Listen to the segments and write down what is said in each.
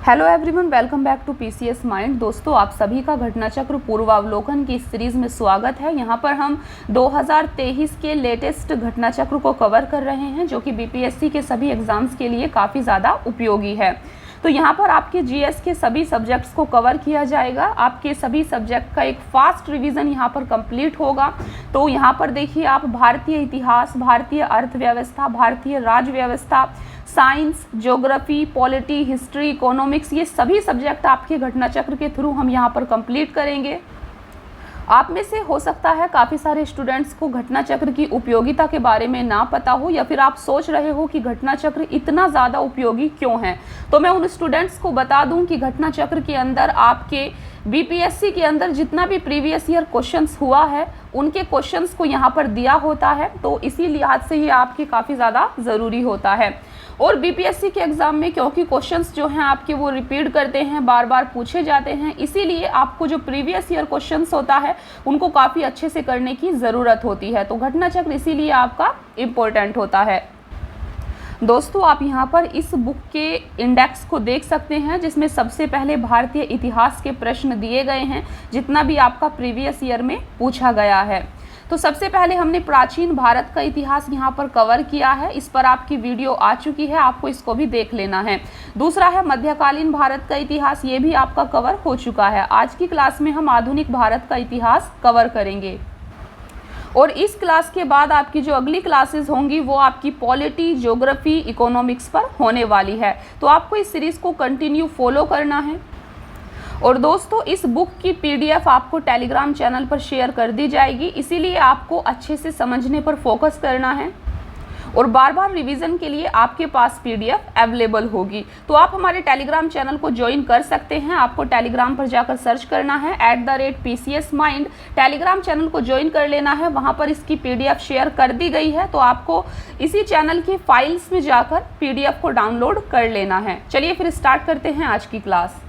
Hello everyone, welcome back to PCS mind. दोस्तों, आप सभी का घटना चक्र पूर्वावलोकन की इस सीरीज़ में स्वागत है। यहाँ पर हम 2023 के लेटेस्ट घटना चक्र को कवर कर रहे हैं, जो कि बीपीएससी के सभी एग्जाम्स के लिए काफ़ी ज़्यादा उपयोगी है। तो यहाँ पर आपके जीएस के सभी सब्जेक्ट्स को कवर किया जाएगा। आपके सभी सब्जेक्ट का एक फास्ट रिवीजन यहाँ पर कंप्लीट होगा। तो यहाँ पर देखिए, आप भारतीय इतिहास, भारतीय अर्थव्यवस्था, भारतीय राज्य व्यवस्था, science, geography, polity, history, economics, ये सभी सब्जेक्ट आपके घटना चक्र के थ्रू हम यहाँ पर कंप्लीट करेंगे। आप में से हो सकता है काफ़ी सारे स्टूडेंट्स को घटना चक्र की उपयोगिता के बारे में ना पता हो, या फिर आप सोच रहे हो कि घटना चक्र इतना ज़्यादा उपयोगी क्यों है। तो मैं उन स्टूडेंट्स को बता दूं कि घटना चक्र के अंदर आपके बीपीएससी के अंदर जितना भी प्रीवियस ईयर क्वेश्चंस हुआ है, उनके क्वेश्चंस को यहाँ पर दिया होता है। तो इसी लिहाज से ये आपके काफ़ी ज़्यादा ज़रूरी होता है। और बीपीएससी के एग्ज़ाम में क्योंकि क्वेश्चंस जो हैं आपके वो रिपीट करते हैं, बार बार पूछे जाते हैं, इसीलिए आपको जो प्रीवियस ईयर क्वेश्चंस होता है उनको काफ़ी अच्छे से करने की ज़रूरत होती है। तो घटना चक्र इसीलिए आपका इम्पोर्टेंट होता है। दोस्तों, आप यहाँ पर इस बुक के इंडेक्स को देख सकते हैं, जिसमें सबसे पहले भारतीय इतिहास के प्रश्न दिए गए हैं, जितना भी आपका प्रीवियस ईयर में पूछा गया है। तो सबसे पहले हमने प्राचीन भारत का इतिहास यहाँ पर कवर किया है। इस पर आपकी वीडियो आ चुकी है, आपको इसको भी देख लेना है। दूसरा है मध्यकालीन भारत का इतिहास, ये भी आपका कवर हो चुका है। आज की क्लास में हम आधुनिक भारत का इतिहास कवर करेंगे। और इस क्लास के बाद आपकी जो अगली क्लासेस होंगी वो आपकी पॉलिटी, ज्योग्राफी, इकोनॉमिक्स पर होने वाली है। तो आपको इस सीरीज़ को कंटिन्यू फॉलो करना है। और दोस्तों, इस बुक की पीडीएफ आपको टेलीग्राम चैनल पर शेयर कर दी जाएगी, इसीलिए आपको अच्छे से समझने पर फोकस करना है और बार बार रिवीजन के लिए आपके पास पीडीएफ अवेलेबल होगी। तो आप हमारे टेलीग्राम चैनल को ज्वाइन कर सकते हैं। आपको टेलीग्राम पर जाकर सर्च करना है @PCS Mind। टेलीग्राम चैनल को ज्वाइन कर लेना है, वहाँ पर इसकी पीडीएफ शेयर कर दी गई है। तो आपको इसी चैनल की फाइल्स में जाकर पीडीएफ को डाउनलोड कर लेना है। चलिए फिर स्टार्ट करते हैं आज की क्लास।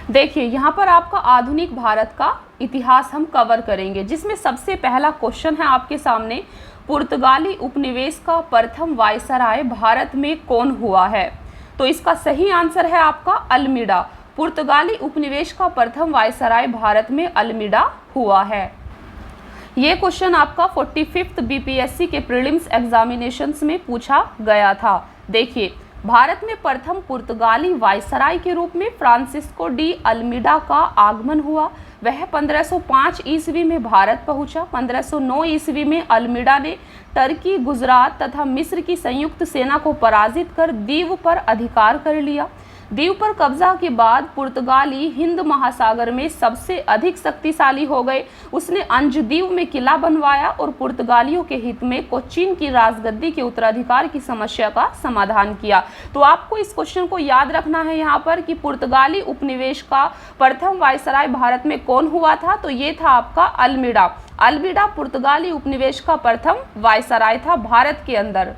देखिए, यहाँ पर आपका आधुनिक भारत का इतिहास हम कवर करेंगे, जिसमें सबसे पहला क्वेश्चन है आपके सामने, पुर्तगाली उपनिवेश का प्रथम वायसराय भारत में कौन हुआ है। तो इसका सही आंसर है आपका अल्मीडा। पुर्तगाली उपनिवेश का प्रथम वायसराय भारत में अल्मीडा हुआ है। ये क्वेश्चन आपका 45th बीपीएससी के प्रीलिम्स एग्जामिनेशंस में पूछा गया था। देखिए, भारत में प्रथम पुर्तगाली वायसराय के रूप में फ्रांसिस्को डी अल्मीडा का आगमन हुआ। वह 1505 ईस्वी में भारत पहुंचा। 1509 ईस्वी में अल्मीडा ने टर्की, गुजरात तथा मिस्र की संयुक्त सेना को पराजित कर दीव पर अधिकार कर लिया। दीव पर कब्जा के बाद पुर्तगाली हिंद महासागर में सबसे अधिक शक्तिशाली हो गए। उसने अंजदीव में किला बनवाया और पुर्तगालियों के हित में कोचीन की राजगद्दी के उत्तराधिकार की समस्या का समाधान किया। तो आपको इस क्वेश्चन को याद रखना है यहाँ पर कि पुर्तगाली उपनिवेश का प्रथम वायसराय भारत में कौन हुआ था। तो ये था आपका अल्मीडा। अल्मीडा पुर्तगाली उपनिवेश का प्रथम वायसराय था भारत के अंदर।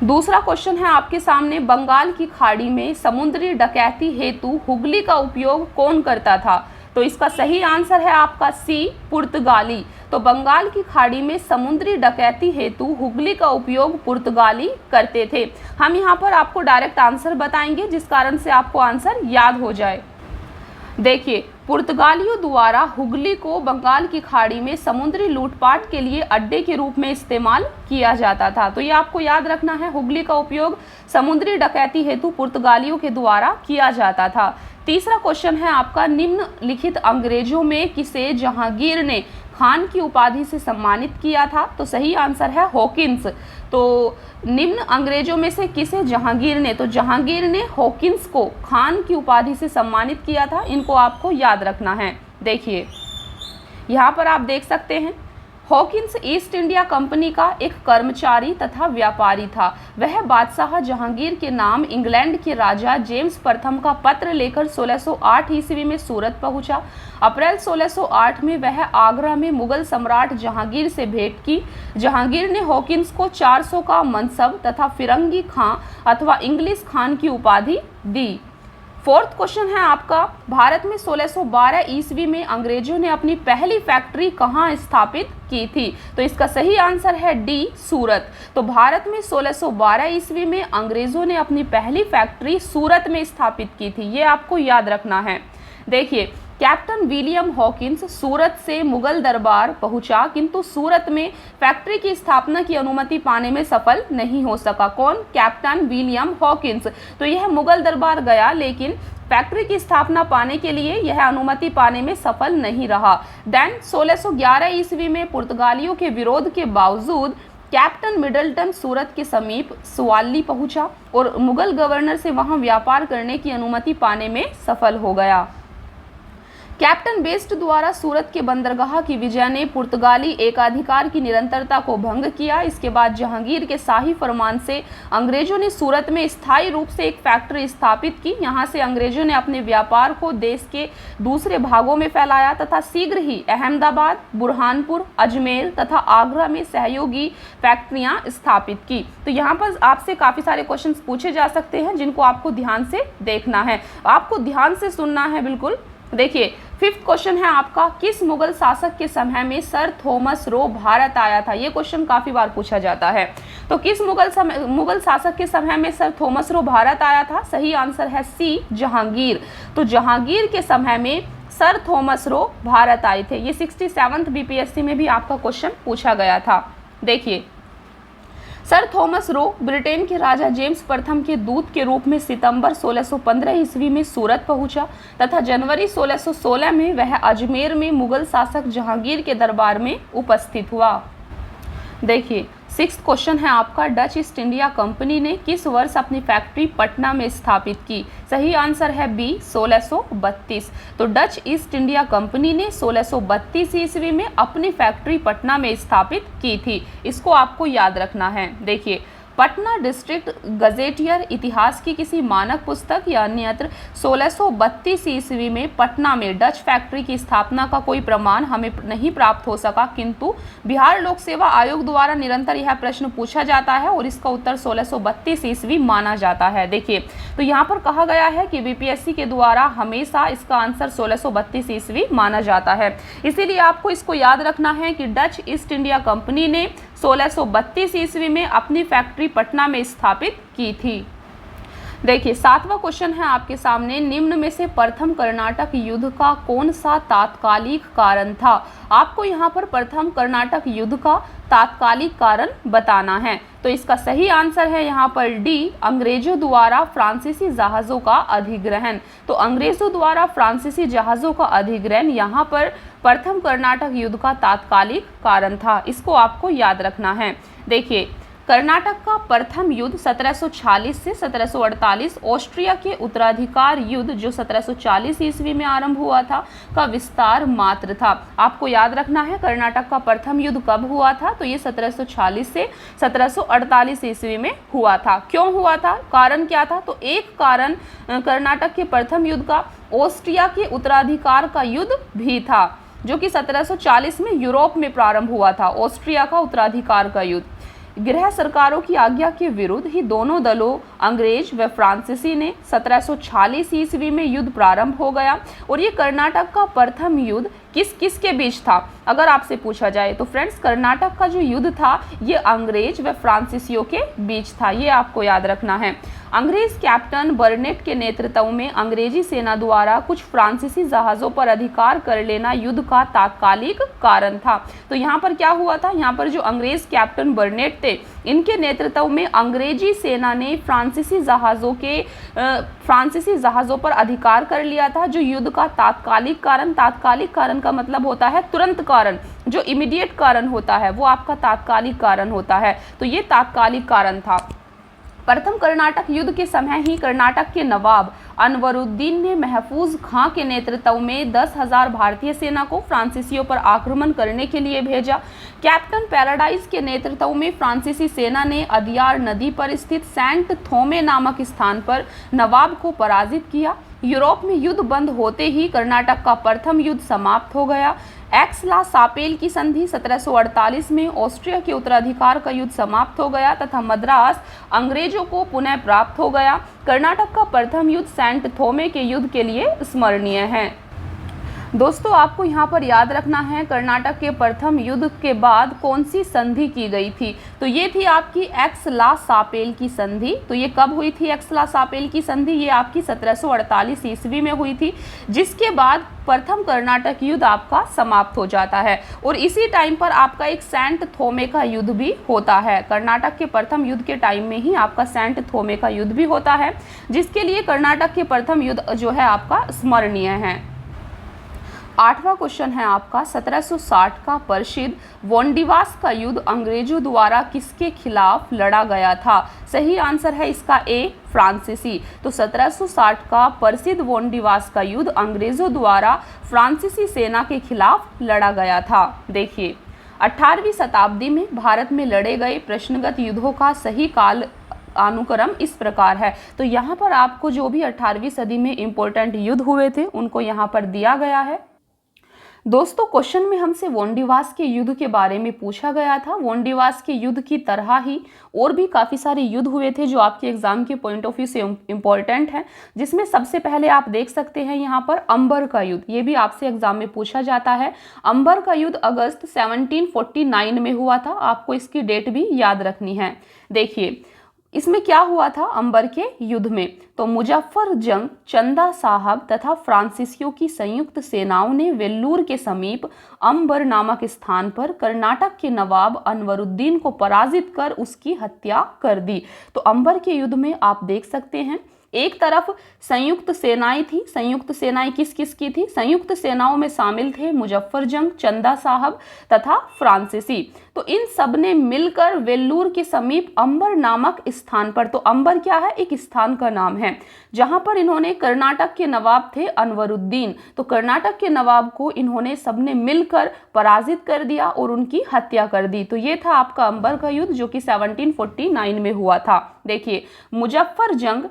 दूसरा क्वेश्चन है आपके सामने, बंगाल की खाड़ी में समुद्री डकैती हेतु हुगली का उपयोग कौन करता था। तो इसका सही आंसर है आपका सी, पुर्तगाली। तो बंगाल की खाड़ी में समुद्री डकैती हेतु हुगली का उपयोग पुर्तगाली करते थे। हम यहाँ पर आपको डायरेक्ट आंसर बताएंगे, जिस कारण से आपको आंसर याद हो जाए। देखिए, पुर्तगालियों द्वारा हुगली को बंगाल की खाड़ी में समुद्री लूटपाट के लिए अड्डे के रूप में इस्तेमाल किया जाता था। तो ये आपको याद रखना है, हुगली का उपयोग समुद्री डकैती हेतु पुर्तगालियों के द्वारा किया जाता था। तीसरा क्वेश्चन है आपका, निम्नलिखित अंग्रेजों में किसे जहांगीर ने खान की उपाधि से सम्मानित किया था। तो सही आंसर है हॉकिंस। तो निम्न अंग्रेजों में से किसे जहांगीर ने, तो जहांगीर ने हॉकिंस को खान की उपाधि से सम्मानित किया था। इनको आपको याद रखना है। देखिए, यहाँ पर आप देख सकते हैं, हॉकिंस ईस्ट इंडिया कंपनी का एक कर्मचारी तथा व्यापारी था। वह बादशाह जहांगीर के नाम इंग्लैंड के राजा जेम्स प्रथम का पत्र लेकर 1608 ईस्वी में सूरत पहुंचा। अप्रैल 1608 में वह आगरा में मुगल सम्राट जहांगीर से भेंट की। जहांगीर ने हॉकिंस को 400 का मनसब तथा फिरंगी खां अथवा इंग्लिश खान की उपाधि दी। फोर्थ क्वेश्चन है आपका, भारत में 1612 ईस्वी में अंग्रेजों ने अपनी पहली फैक्ट्री कहाँ स्थापित की थी? तो इसका सही आंसर है डी, सूरत। तो भारत में 1612 ईस्वी में अंग्रेजों ने अपनी पहली फैक्ट्री सूरत में स्थापित की थी, ये आपको याद रखना है। देखिए, कैप्टन विलियम हॉकिंस सूरत से मुगल दरबार पहुंचा, किंतु सूरत में फैक्ट्री की स्थापना की अनुमति पाने में सफल नहीं हो सका। कौन? Captain William Hawkins. तो यह मुगल दरबार गया, लेकिन फैक्ट्री की स्थापना पाने के लिए यह अनुमति पाने में सफल नहीं रहा। देन 1611 ईस्वी में पुर्तगालियों के विरोध के बावजूद कैप्टन मिडलटन सूरत के समीप सुवाली पहुंचा और मुगल गवर्नर से वहां व्यापार करने की अनुमति पाने में सफल हो गया। कैप्टन बेस्ट द्वारा सूरत के बंदरगाह की विजय ने पुर्तगाली एकाधिकार की निरंतरता को भंग किया। इसके बाद जहांगीर के शाही फरमान से अंग्रेजों ने सूरत में स्थायी रूप से एक फैक्ट्री स्थापित की। यहाँ से अंग्रेजों ने अपने व्यापार को देश के दूसरे भागों में फैलाया तथा शीघ्र ही अहमदाबाद, बुरहानपुर, अजमेर तथा आगरा में सहयोगी फैक्ट्रियां स्थापित की। तो यहाँ पर आपसे काफ़ी सारे क्वेश्चन पूछे जा सकते हैं, जिनको आपको ध्यान से देखना है, आपको ध्यान से सुनना है बिल्कुल। देखिए, फिफ्थ क्वेश्चन है आपका, किस मुगल शासक के समय में सर थॉमस रो भारत आया था? ये क्वेश्चन काफी बार पूछा जाता है। तो किस मुगल शासक के समय में सर थॉमस रो भारत आया था? सही आंसर है सी, जहांगीर। तो जहांगीर के समय में सर थॉमस रो भारत आए थे। ये 67th बीपीएससी में भी आपका क्वेश्चन पूछा गया था। देखिए, सर थॉमस रो ब्रिटेन के राजा जेम्स प्रथम के दूत के रूप में सितंबर 1615 ईस्वी में सूरत पहुंचा तथा जनवरी 1616 में वह अजमेर में मुगल शासक जहांगीर के दरबार में उपस्थित हुआ। देखिए, सिक्स्थ क्वेश्चन है आपका, डच ईस्ट इंडिया कंपनी ने किस वर्ष अपनी फैक्ट्री पटना में स्थापित की? सही आंसर है बी, 1632। तो डच ईस्ट इंडिया कंपनी ने 1632 ईस्वी में अपनी फैक्ट्री पटना में स्थापित की थी। इसको आपको याद रखना है। देखिए, पटना डिस्ट्रिक्ट गजेटियर इतिहास की किसी मानक पुस्तक या अन्यत्र 1632 ईस्वी में पटना में डच फैक्ट्री की स्थापना का कोई प्रमाण हमें नहीं प्राप्त हो सका, किंतु बिहार लोक सेवा आयोग द्वारा निरंतर यह प्रश्न पूछा जाता है और इसका उत्तर 1632 ईस्वी माना जाता है। देखिए, तो यहाँ पर कहा गया है कि बीपीएससी के द्वारा हमेशा इसका आंसर 1632 ईस्वी माना जाता है। इसीलिए आपको इसको याद रखना है कि डच ईस्ट इंडिया कंपनी ने 1632 ईस्वी में अपनी फैक्ट्री पटना में स्थापित की थी। देखिए, सातवां क्वेश्चन है आपके सामने, निम्न में से प्रथम कर्नाटक युद्ध का कौन सा तात्कालिक कारण था? आपको यहाँ पर प्रथम कर्नाटक युद्ध का तात्कालिक कारण बताना है। तो इसका सही आंसर है यहाँ पर डी, अंग्रेजों द्वारा फ्रांसीसी जहाज़ों का अधिग्रहण। तो अंग्रेजों द्वारा फ्रांसीसी जहाज़ों का अधिग्रहण यहाँ पर प्रथम कर्नाटक युद्ध का तात्कालिक कारण था। इसको आपको याद रखना है। देखिए, कर्नाटक का प्रथम युद्ध 1746 से 1748 ऑस्ट्रिया के उत्तराधिकार युद्ध जो 1740 ईस्वी में आरंभ हुआ था का विस्तार मात्र था। आपको याद रखना है कर्नाटक का प्रथम युद्ध कब हुआ था? तो ये 1740 से 1748 ईस्वी में हुआ था। क्यों हुआ था? कारण क्या था? तो एक कारण कर्नाटक के प्रथम युद्ध का ऑस्ट्रिया के उत्तराधिकार का युद्ध भी था, जो कि 1740 में यूरोप में प्रारंभ हुआ था। ऑस्ट्रिया का उत्तराधिकार का युद्ध गृह सरकारों की आज्ञा के विरुद्ध ही दोनों दलों अंग्रेज व फ्रांसीसी ने 1746 ईस्वी में युद्ध प्रारंभ हो गया। और ये कर्नाटक का प्रथम युद्ध किस किस के बीच था अगर आपसे पूछा जाए तो फ्रेंड्स, कर्नाटक का जो युद्ध था ये अंग्रेज व फ्रांसीसियों के बीच था। ये आपको याद रखना है। अंग्रेज कैप्टन बर्नेट के नेतृत्व में अंग्रेजी सेना द्वारा कुछ फ्रांसीसी जहाज़ों पर अधिकार कर लेना युद्ध का तात्कालिक कारण था। तो यहाँ पर क्या हुआ था? यहाँ पर जो अंग्रेज कैप्टन बर्नेट थे, इनके नेतृत्व में अंग्रेजी सेना ने फ्रांसीसी जहाज़ों पर अधिकार कर लिया था, जो युद्ध का तात्कालिक कारण का मतलब होता है तुरंत कारण। जो इमीडिएट कारण होता है वो आपका तात्कालिक कारण होता है। तो ये तात्कालिक कारण था। प्रथम कर्नाटक युद्ध के समय ही कर्नाटक के नवाब अनवरुद्दीन ने महफूज खां के नेतृत्व में 10,000 भारतीय सेना को फ्रांसीसियों पर आक्रमण करने के लिए भेजा। कैप्टन पैराडाइज के नेतृत्व में फ्रांसीसी सेना ने अदियार नदी पर स्थित सेंट थोमे नामक स्थान पर नवाब को पराजित किया। यूरोप में युद्ध बंद होते ही कर्नाटक का प्रथम युद्ध समाप्त हो गया। एक्स-ला सापेल की संधि 1748 में ऑस्ट्रिया के उत्तराधिकार का युद्ध समाप्त हो गया तथा मद्रास अंग्रेजों को पुनः प्राप्त हो गया। कर्नाटक का प्रथम युद्ध सेंट थोमे के युद्ध के लिए स्मरणीय है। दोस्तों आपको यहाँ पर याद रखना है कर्नाटक के प्रथम युद्ध के बाद कौन सी संधि की गई थी, तो ये थी आपकी एक्स-ला सापेल की संधि। तो ये कब हुई थी एक्स-ला सापेल की संधि? ये आपकी 1748 ईस्वी में हुई थी, जिसके बाद प्रथम कर्नाटक युद्ध आपका समाप्त हो जाता है और इसी टाइम पर आपका एक सेंट थोमे का युद्ध भी होता है। कर्नाटक के प्रथम युद्ध के टाइम में ही आपका सेंट थोमे का युद्ध भी होता है, जिसके लिए कर्नाटक के प्रथम युद्ध जो है आपका स्मरणीय है। 8वां क्वेश्चन है आपका 1760 का प्रसिद्ध वोंडिवास का युद्ध अंग्रेजों द्वारा किसके खिलाफ लड़ा गया था? सही आंसर है इसका ए, फ्रांसीसी। तो 1760 का प्रसिद्ध वोंडिवास का युद्ध अंग्रेजों द्वारा फ्रांसीसी सेना के खिलाफ लड़ा गया था। देखिए 18वीं शताब्दी में भारत में लड़े गए प्रश्नगत युद्धों का सही काल अनुक्रम इस प्रकार है। तो यहाँ पर आपको जो भी 18वीं सदी में इंपॉर्टेंट युद्ध हुए थे उनको यहाँ पर दिया गया है। दोस्तों क्वेश्चन में हमसे वोंडिवास के युद्ध के बारे में पूछा गया था। वोंडिवास के युद्ध की तरह ही और भी काफ़ी सारे युद्ध हुए थे जो आपके एग्जाम के पॉइंट ऑफ व्यू से इम्पोर्टेंट है, जिसमें सबसे पहले आप देख सकते हैं यहाँ पर अंबर का युद्ध। ये भी आपसे एग्जाम में पूछा जाता है। अंबर का युद्ध अगस्त 1749 में हुआ था। आपको इसकी डेट भी याद रखनी है। देखिए इसमें क्या हुआ था अंबर के युद्ध में, तो मुजफ्फर जंग, चंदा साहब तथा फ्रांसीसियों की संयुक्त सेनाओं ने वेल्लूर के समीप अंबर नामक स्थान पर कर्नाटक के नवाब अनवरुद्दीन को पराजित कर उसकी हत्या कर दी। तो अंबर के युद्ध में आप देख सकते हैं एक तरफ संयुक्त सेनाएं थी। संयुक्त सेनाएं किस किस की थी? संयुक्त सेनाओं में शामिल थे मुजफ्फर जंग, चंदा साहब तथा फ्रांसीसी। तो इन सब ने मिलकर वेल्लूर के समीप अंबर नामक स्थान पर, तो अंबर क्या है? एक स्थान का नाम है, जहां पर इन्होंने कर्नाटक के नवाब थे अनवरुद्दीन, तो कर्नाटक के नवाब को इन्होंने सबने मिलकर पराजित कर दिया और उनकी हत्या कर दी। तो ये था आपका अंबर का युद्ध जो कि 1749 में हुआ था। देखिए मुजफ्फर जंग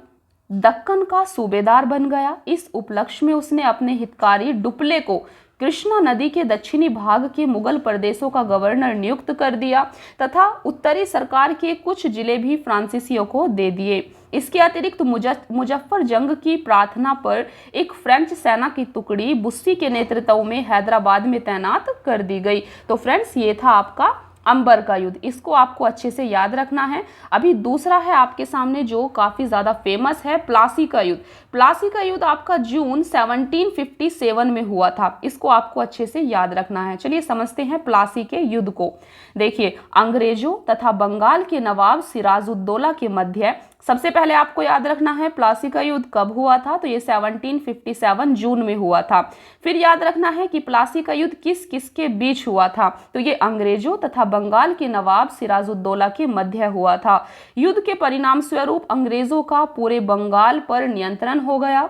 दक्कन का सूबेदार बन गया। इस उपलक्ष्य में उसने अपने हितकारी डुप्ले को कृष्णा नदी के दक्षिणी भाग के मुगल प्रदेशों का गवर्नर नियुक्त कर दिया तथा उत्तरी सरकार के कुछ जिले भी फ्रांसीसियों को दे दिए। इसके अतिरिक्त मुजफ्फर जंग की प्रार्थना पर एक फ्रेंच सेना की टुकड़ी बुस्सी के नेतृत्व में हैदराबाद में तैनात कर दी गई। तो फ्रेंड्स ये था आपका अंबर का युद्ध, इसको आपको अच्छे से याद रखना है। अभी दूसरा है आपके सामने जो काफ़ी ज़्यादा फेमस है, प्लासी का युद्ध। प्लासी का युद्ध आपका जून 1757 में हुआ था, इसको आपको अच्छे से याद रखना है। चलिए समझते हैं प्लासी के युद्ध को। देखिए अंग्रेजों तथा बंगाल के नवाब सिराजुद्दौला के मध्य सबसे पहले आपको याद रखना है प्लासी का युद्ध कब हुआ था, तो ये 1757 जून में हुआ था। फिर याद रखना है कि प्लासी का युद्ध किस किस के बीच हुआ था, तो ये अंग्रेजों तथा बंगाल के नवाब सिराजुद्दौला के मध्य हुआ था। युद्ध के परिणाम स्वरूप अंग्रेजों का पूरे बंगाल पर नियंत्रण हो गया।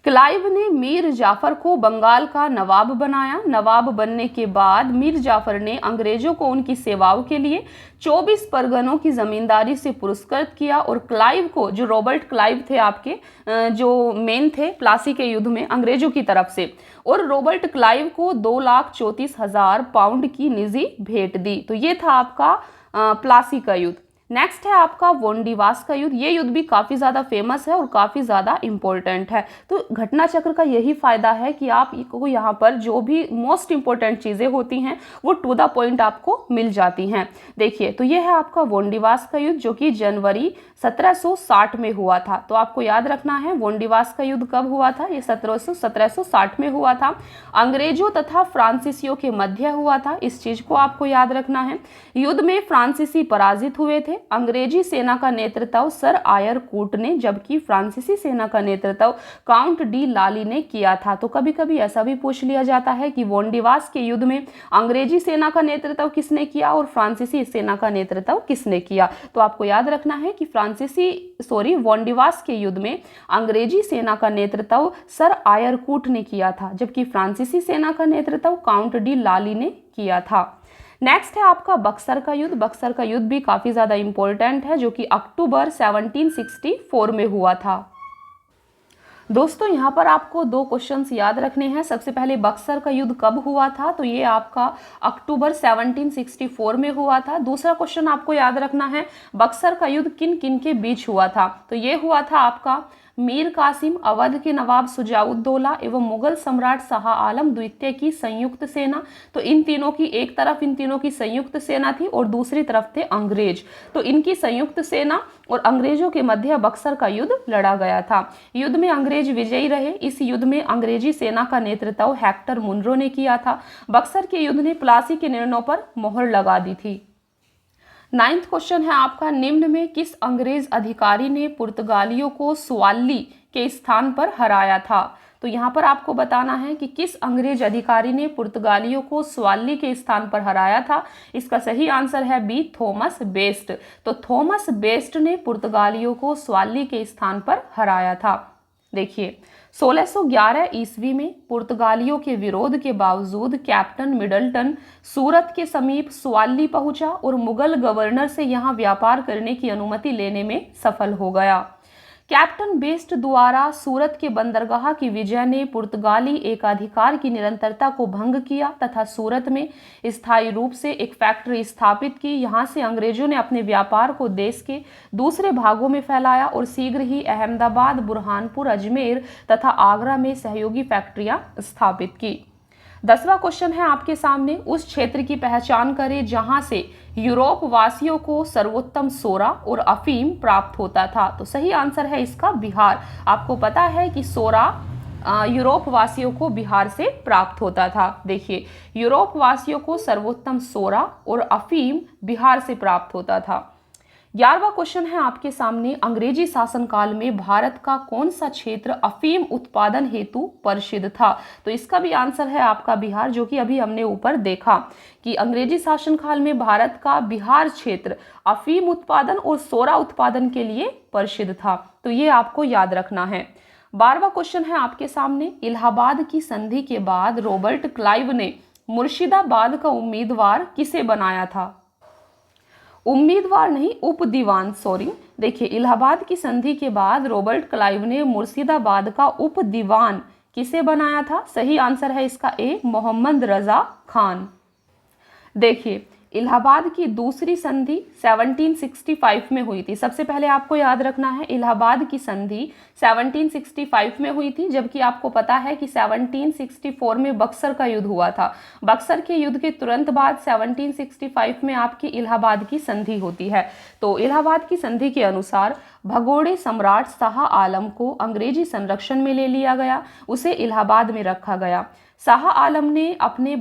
क्लाइव ने मीर जाफर को बंगाल का नवाब बनाया। नवाब बनने के बाद मीर जाफर ने अंग्रेजों को उनकी सेवाओं के लिए 24 परगनों की जमींदारी से पुरस्कृत किया और क्लाइव को, जो रॉबर्ट क्लाइव थे आपके जो मेन थे प्लासी के युद्ध में अंग्रेजों की तरफ से, और रॉबर्ट क्लाइव को 2,34,000 पाउंड की निजी भेंट दी। तो ये था आपका प्लासी का युद्ध। नेक्स्ट है आपका वोंडिवास का युद्ध। ये युद्ध भी काफ़ी ज़्यादा फेमस है और काफ़ी ज़्यादा इम्पोर्टेंट है। तो घटना चक्र का यही फायदा है कि आपको यहाँ पर जो भी मोस्ट इम्पोर्टेंट चीज़ें होती हैं वो टू द पॉइंट आपको मिल जाती हैं। देखिए तो ये है आपका वोंडिवास का युद्ध जो कि जनवरी 1760 में हुआ था। तो आपको याद रखना है वोंडिवास का युद्ध कब हुआ था, ये 1760 में हुआ था। अंग्रेजों तथा फ्रांसीसियों के मध्य हुआ था, इस चीज़ को आपको याद रखना है। युद्ध में फ्रांसीसी पराजित हुए थे। अंग्रेजी सेना का नेतृत्व सर आयर कूट ने, जबकि फ्रांसीसी सेना का नेतृत्व काउंट डी लाली ने किया था। तो कभी कभी ऐसा भी पूछ लिया जाता है कि वोंडिवास के युद्ध में अंग्रेजी सेना का नेतृत्व किसने किया और फ्रांसीसी सेना का नेतृत्व किसने किया। तो आपको याद रखना है कि वोंडिवास के युद्ध में अंग्रेजी सेना का नेतृत्व सर आयर कूट ने किया था, जबकि फ्रांसीसी सेना का नेतृत्व काउंट डी लाली ने किया था। नेक्स्ट है आपका बक्सर का युद्ध। बक्सर का युद्ध भी काफ़ी ज़्यादा इम्पोर्टेंट है जो कि अक्टूबर 1764 में हुआ था। दोस्तों यहाँ पर आपको दो क्वेश्चंस याद रखने हैं। सबसे पहले बक्सर का युद्ध कब हुआ था, तो ये आपका अक्टूबर 1764 में हुआ था। दूसरा क्वेश्चन आपको याद रखना है, बक्सर का युद्ध किन किन के बीच हुआ था, तो ये हुआ था आपका मीर कासिम, अवध के नवाब शुजाउद्दौला एवं मुगल सम्राट शाह आलम द्वितीय की संयुक्त सेना। तो इन तीनों की, एक तरफ इन तीनों की संयुक्त सेना थी और दूसरी तरफ थे अंग्रेज। तो इनकी संयुक्त सेना और अंग्रेजों के मध्य बक्सर का युद्ध लड़ा गया था। युद्ध में अंग्रेज विजयी रहे। इस युद्ध में अंग्रेजी सेना का नेतृत्व हेक्टर मुनरो ने किया था। बक्सर के युद्ध ने प्लासी के निर्णयों पर मोहर लगा दी थी। 9th क्वेश्चन है आपका, निम्न में किस अंग्रेज अधिकारी ने पुर्तगालियों को स्वाली के स्थान पर हराया था। तो यहाँ पर आपको बताना है कि किस अंग्रेज अधिकारी ने पुर्तगालियों को स्वाली के स्थान पर हराया था। इसका सही आंसर है बी, थॉमस बेस्ट। तो थॉमस बेस्ट ने पुर्तगालियों को स्वाली के स्थान पर हराया था। देखिए 1611 ईस्वी में पुर्तगालियों के विरोध के बावजूद कैप्टन मिडलटन सूरत के समीप स्वाली पहुंचा और मुगल गवर्नर से यहां व्यापार करने की अनुमति लेने में सफल हो गया। कैप्टन बेस्ट द्वारा सूरत के बंदरगाह की विजय ने पुर्तगाली एकाधिकार की निरंतरता को भंग किया तथा सूरत में स्थायी रूप से एक फैक्ट्री स्थापित की। यहां से अंग्रेजों ने अपने व्यापार को देश के दूसरे भागों में फैलाया और शीघ्र ही अहमदाबाद, बुरहानपुर, अजमेर तथा आगरा में सहयोगी फैक्ट्रियां स्थापित की। 10वां क्वेश्चन है आपके सामने, उस क्षेत्र की पहचान करें जहां से यूरोप वासियों को सर्वोत्तम सोरा और अफीम प्राप्त होता था। तो सही आंसर है इसका बिहार। आपको पता है कि सोरा यूरोप वासियों को बिहार से प्राप्त होता था। देखिए यूरोप वासियों को सर्वोत्तम सोरा और अफीम बिहार से प्राप्त होता था। 11वां क्वेश्चन है आपके सामने, अंग्रेजी शासनकाल में भारत का कौन सा क्षेत्र अफीम उत्पादन हेतु प्रसिद्ध था। तो इसका भी आंसर है आपका बिहार, जो कि अभी हमने ऊपर देखा कि अंग्रेजी शासनकाल में भारत का बिहार क्षेत्र अफीम उत्पादन और सोरा उत्पादन के लिए प्रसिद्ध था। तो ये आपको याद रखना है। 12वां क्वेश्चन है आपके सामने, इलाहाबाद की संधि के बाद रॉबर्ट क्लाइव ने मुर्शिदाबाद का उम्मीदवार किसे बनाया था। उम्मीदवार नहीं, उपदीवान, सॉरी। देखिए इलाहाबाद की संधि के बाद रॉबर्ट क्लाइव ने मुर्शिदाबाद का उपदीवान किसे बनाया था। सही आंसर है इसका ए, मोहम्मद रजा खान। देखिए इलाहाबाद की दूसरी संधि 1765 में हुई थी। सबसे पहले आपको याद रखना है इलाहाबाद की संधि 1765 में हुई थी, जबकि आपको पता है कि 1764 में बक्सर का युद्ध हुआ था। बक्सर के युद्ध के तुरंत बाद 1765 में आपकी इलाहाबाद की संधि होती है। तो इलाहाबाद की संधि के अनुसार भगोड़े सम्राट शाह आलम को अंग्रेजी संरक्षण में ले लिया गया, उसे इलाहाबाद में रखा गया। शाह आलम ने अपने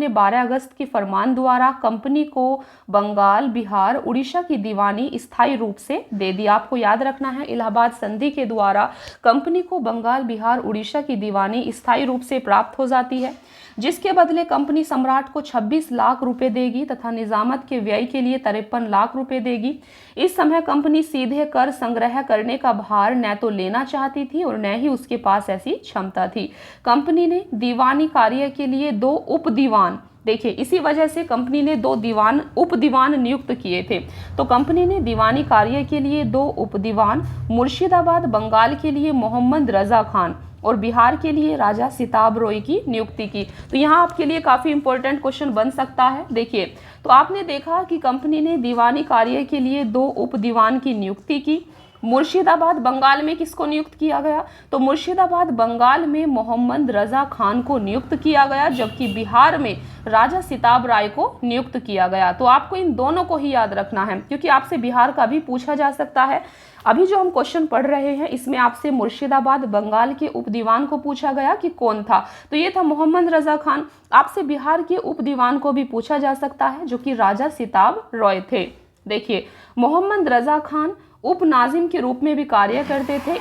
12 अगस्त के फरमान द्वारा कंपनी को बंगाल, बिहार, उड़ीसा की दीवानी स्थायी रूप से दे दी। आपको याद रखना है इलाहाबाद संधि के द्वारा कंपनी को बंगाल, बिहार, उड़ीसा की दीवानी स्थायी रूप से प्राप्त हो जाती है, जिसके बदले कंपनी सम्राट को 26 लाख रुपए देगी तथा निजामत के व्यय के लिए 53 लाख रुपए देगी। इस समय कंपनी सीधे कर संग्रह करने का भार न तो लेना चाहती थी और न ही उसके पास ऐसी क्षमता थी। कंपनी ने दीवानी कार्य के लिए 2 उप दीवान, देखिए इसी वजह से कंपनी ने 2 उप दीवान नियुक्त किए थे। तो कंपनी ने दीवानी कार्य के लिए 2 उप दीवान, मुर्शिदाबाद बंगाल के लिए मोहम्मद रजा खान और बिहार के लिए राजा सिताब रॉय की नियुक्ति की। तो यहाँ आपके लिए काफ़ी इंपॉर्टेंट क्वेश्चन बन सकता है। देखिए तो आपने देखा कि कंपनी ने दीवानी कार्य के लिए 2 उप दीवान की नियुक्ति की। मुर्शिदाबाद बंगाल में किसको नियुक्त किया गया, तो मुर्शिदाबाद बंगाल में मोहम्मद रजा खान को नियुक्त किया गया, जबकि बिहार में राजा सिताब राय को नियुक्त किया गया। तो आपको इन दोनों को ही याद रखना है, क्योंकि आपसे बिहार का भी पूछा जा सकता है। अभी जो हम क्वेश्चन पढ़ रहे हैं इसमें आपसे मुर्शिदाबाद बंगाल के उप दीवान को पूछा गया कि कौन था, तो ये था मोहम्मद रजा खान। आपसे बिहार के उप दीवान को भी पूछा जा सकता है, जो कि राजा सिताब रॉय थे। देखिए मोहम्मद रजा खान उप नाजिम के रूप में भी कार्य करते थे।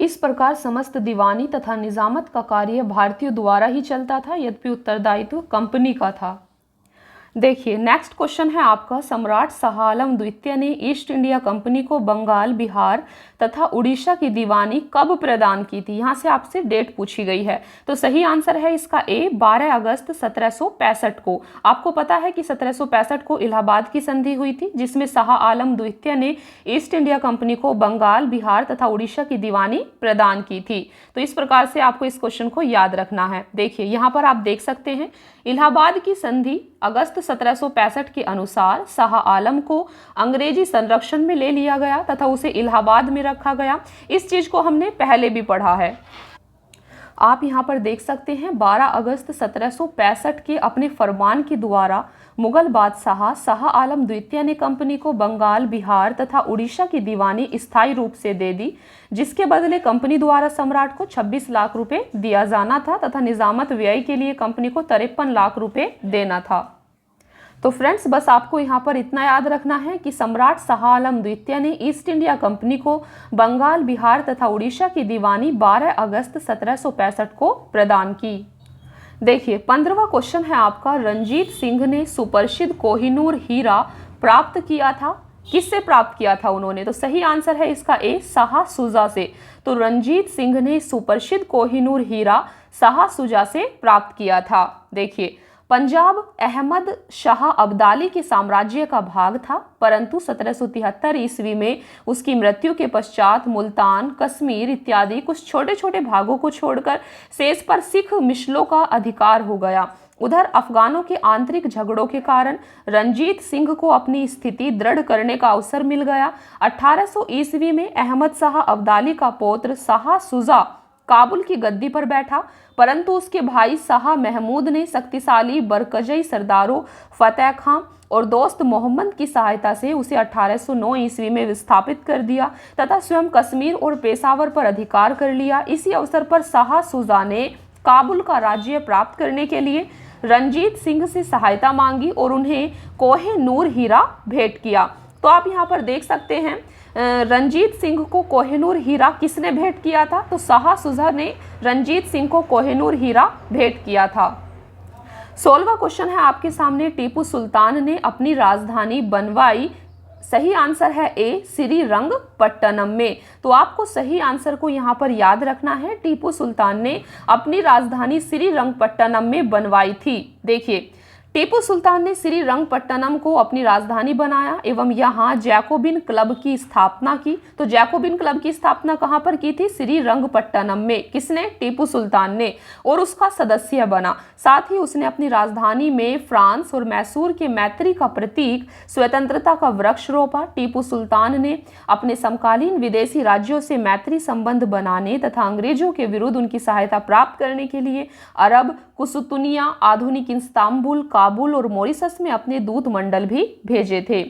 इस प्रकार समस्त दीवानी तथा निजामत का कार्य भारतीयों द्वारा ही चलता था, यद्यपि उत्तरदायित्व कंपनी का था। देखिए नेक्स्ट क्वेश्चन है आपका, सम्राट शाह आलम द्वितीय ने ईस्ट इंडिया कंपनी को बंगाल, बिहार तथा उड़ीसा की दीवानी कब प्रदान की थी। यहाँ से आपसे डेट पूछी गई है, तो सही आंसर है इसका ए 12 अगस्त 1765 को। आपको पता है कि 1765 को इलाहाबाद की संधि हुई थी, जिसमें शाह आलम द्वितीय ने ईस्ट इंडिया कंपनी को बंगाल, बिहार तथा उड़ीसा की दीवानी प्रदान की थी। तो इस प्रकार से आपको इस क्वेश्चन को याद रखना है। देखिए यहाँ पर आप देख सकते हैं, इलाहाबाद की संधि अगस्त 1765 के अनुसार शाह आलम को अंग्रेजी संरक्षण में ले लिया गया तथा उसे इलाहाबाद में रखा गया। इस चीज को हमने पहले भी पढ़ा है। आप यहाँ पर देख सकते हैं 12 अगस्त 1765 के अपने फरमान के द्वारा मुगल बादशाह शाह आलम द्वितीय ने कंपनी को बंगाल, बिहार तथा उड़ीसा की दीवानी स्थायी रूप से दे दी, जिसके बदले कंपनी द्वारा सम्राट को 26 लाख रुपए दिया जाना था तथा निजामत व्यय के लिए कंपनी को 53 लाख रुपए देना था। तो फ्रेंड्स बस आपको यहाँ पर इतना याद रखना है कि सम्राट शाह आलम द्वितीय ने ईस्ट इंडिया कंपनी को बंगाल, बिहार तथा उड़ीसा की दीवानी 12 अगस्त 1765 को प्रदान की। देखिए 15वां क्वेश्चन है आपका, रंजीत सिंह ने सुप्रसिद्ध कोहिनूर हीरा प्राप्त किया था, किससे प्राप्त किया था उन्होंने। तो सही आंसर है इसका ए शाह शुजा से। तो रंजीत सिंह ने सुप्रसिद्ध कोहिनूर हीरा शाह शुजा से प्राप्त किया था। देखिए पंजाब अहमद शाह अब्दाली के साम्राज्य का भाग था, परंतु 1773 ईस्वी में उसकी मृत्यु के पश्चात मुल्तान, कश्मीर इत्यादि कुछ छोटे छोटे भागों को छोड़कर शेष पर सिख मिशलों का अधिकार हो गया। उधर अफगानों के आंतरिक झगड़ों के कारण रंजीत सिंह को अपनी स्थिति दृढ़ करने का अवसर मिल गया। 1800 ईस्वी में अहमद शाह अब्दाली का पौत्र शाह शुजा काबुल की गद्दी पर बैठा, परंतु उसके भाई शाह महमूद ने शक्तिशाली बरकजई सरदारों फतेह खां और दोस्त मोहम्मद की सहायता से उसे 1809 ईस्वी में विस्थापित कर दिया तथा स्वयं कश्मीर और पेशावर पर अधिकार कर लिया। इसी अवसर पर शाह शुजा ने काबुल का राज्य प्राप्त करने के लिए रंजीत सिंह से सहायता मांगी और उन्हें कोहिनूर हीरा भेंट किया। तो आप यहाँ पर देख सकते हैं रंजीत सिंह को कोहिनूर हीरा किसने भेंट किया था। तो शाह शुजा ने रंजीत सिंह को कोहिनूर हीरा भेंट किया था। 16वां क्वेश्चन है आपके सामने, टीपू सुल्तान ने अपनी राजधानी बनवाई। सही आंसर है ए श्रीरंगपट्टनम में। तो आपको सही आंसर को यहाँ पर याद रखना है, टीपू सुल्तान ने अपनी राजधानी श्रीरंगपट्टनम में बनवाई थी। देखिए टीपू सुल्तान ने श्रीरंगपट्टनम को अपनी राजधानी बनाया एवं यहाँ जैकोबिन क्लब की स्थापना की। तो जैकोबिन क्लब की स्थापना कहाँ पर की थी? श्रीरंगपट्टनम में। किसने? टीपू सुल्तान ने, और उसका सदस्य बना। साथ ही उसने अपनी राजधानी में फ्रांस और मैसूर के मैत्री का प्रतीक स्वतंत्रता का वृक्ष रोपा। टीपू सुल्तान ने अपने समकालीन विदेशी राज्यों से मैत्री संबंध बनाने तथा अंग्रेजों के विरुद्ध उनकी सहायता प्राप्त करने के लिए अरब, कुसुतुनिया, आधुनिक इस्तांबुल, काबुल और मॉरिशस में अपने दूत मंडल भी भेजे थे।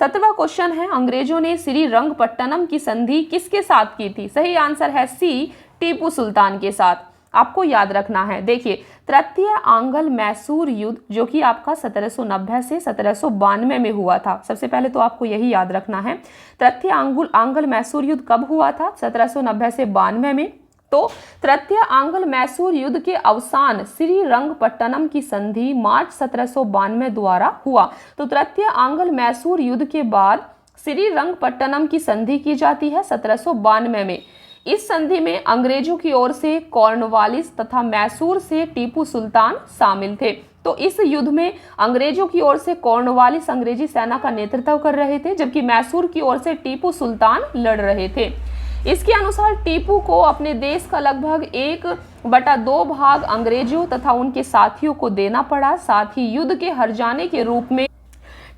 17वां क्वेश्चन है, अंग्रेजों ने श्रीरंगपट्टनम की संधि किसके साथ की थी? सही आंसर है सी टीपू सुल्तान के साथ। आपको याद रखना है। देखिए तृतीय आंग्ल मैसूर युद्ध जो कि आपका 1790 से 1792 में हुआ था। सबसे पहले तो आपको यही याद रखना है, तृतीय आंग्ल मैसूर युद्ध कब हुआ था? 1790 से 92 में। तो तृतीय आंग्ल मैसूर युद्ध के अवसान श्रीरंगपट्टनम की संधि मार्च 1792 द्वारा हुआ। तो तृतीय आंग्ल मैसूर युद्ध के बाद श्रीरंगपट्टनम की संधि की जाती है 1792 में। इस संधि में अंग्रेजों की ओर से कॉर्नवालिस तथा मैसूर से टीपू सुल्तान शामिल थे। तो इस युद्ध में अंग्रेजों की ओर से कॉर्नवालिस अंग्रेजी सेना का नेतृत्व कर रहे थे, जबकि मैसूर की ओर से टीपू सुल्तान लड़ रहे थे। इसके अनुसार टीपू को अपने देश का लगभग 1/2 भाग अंग्रेजों तथा उनके साथियों को देना पड़ा। साथ ही युद्ध के हार जाने के रूप में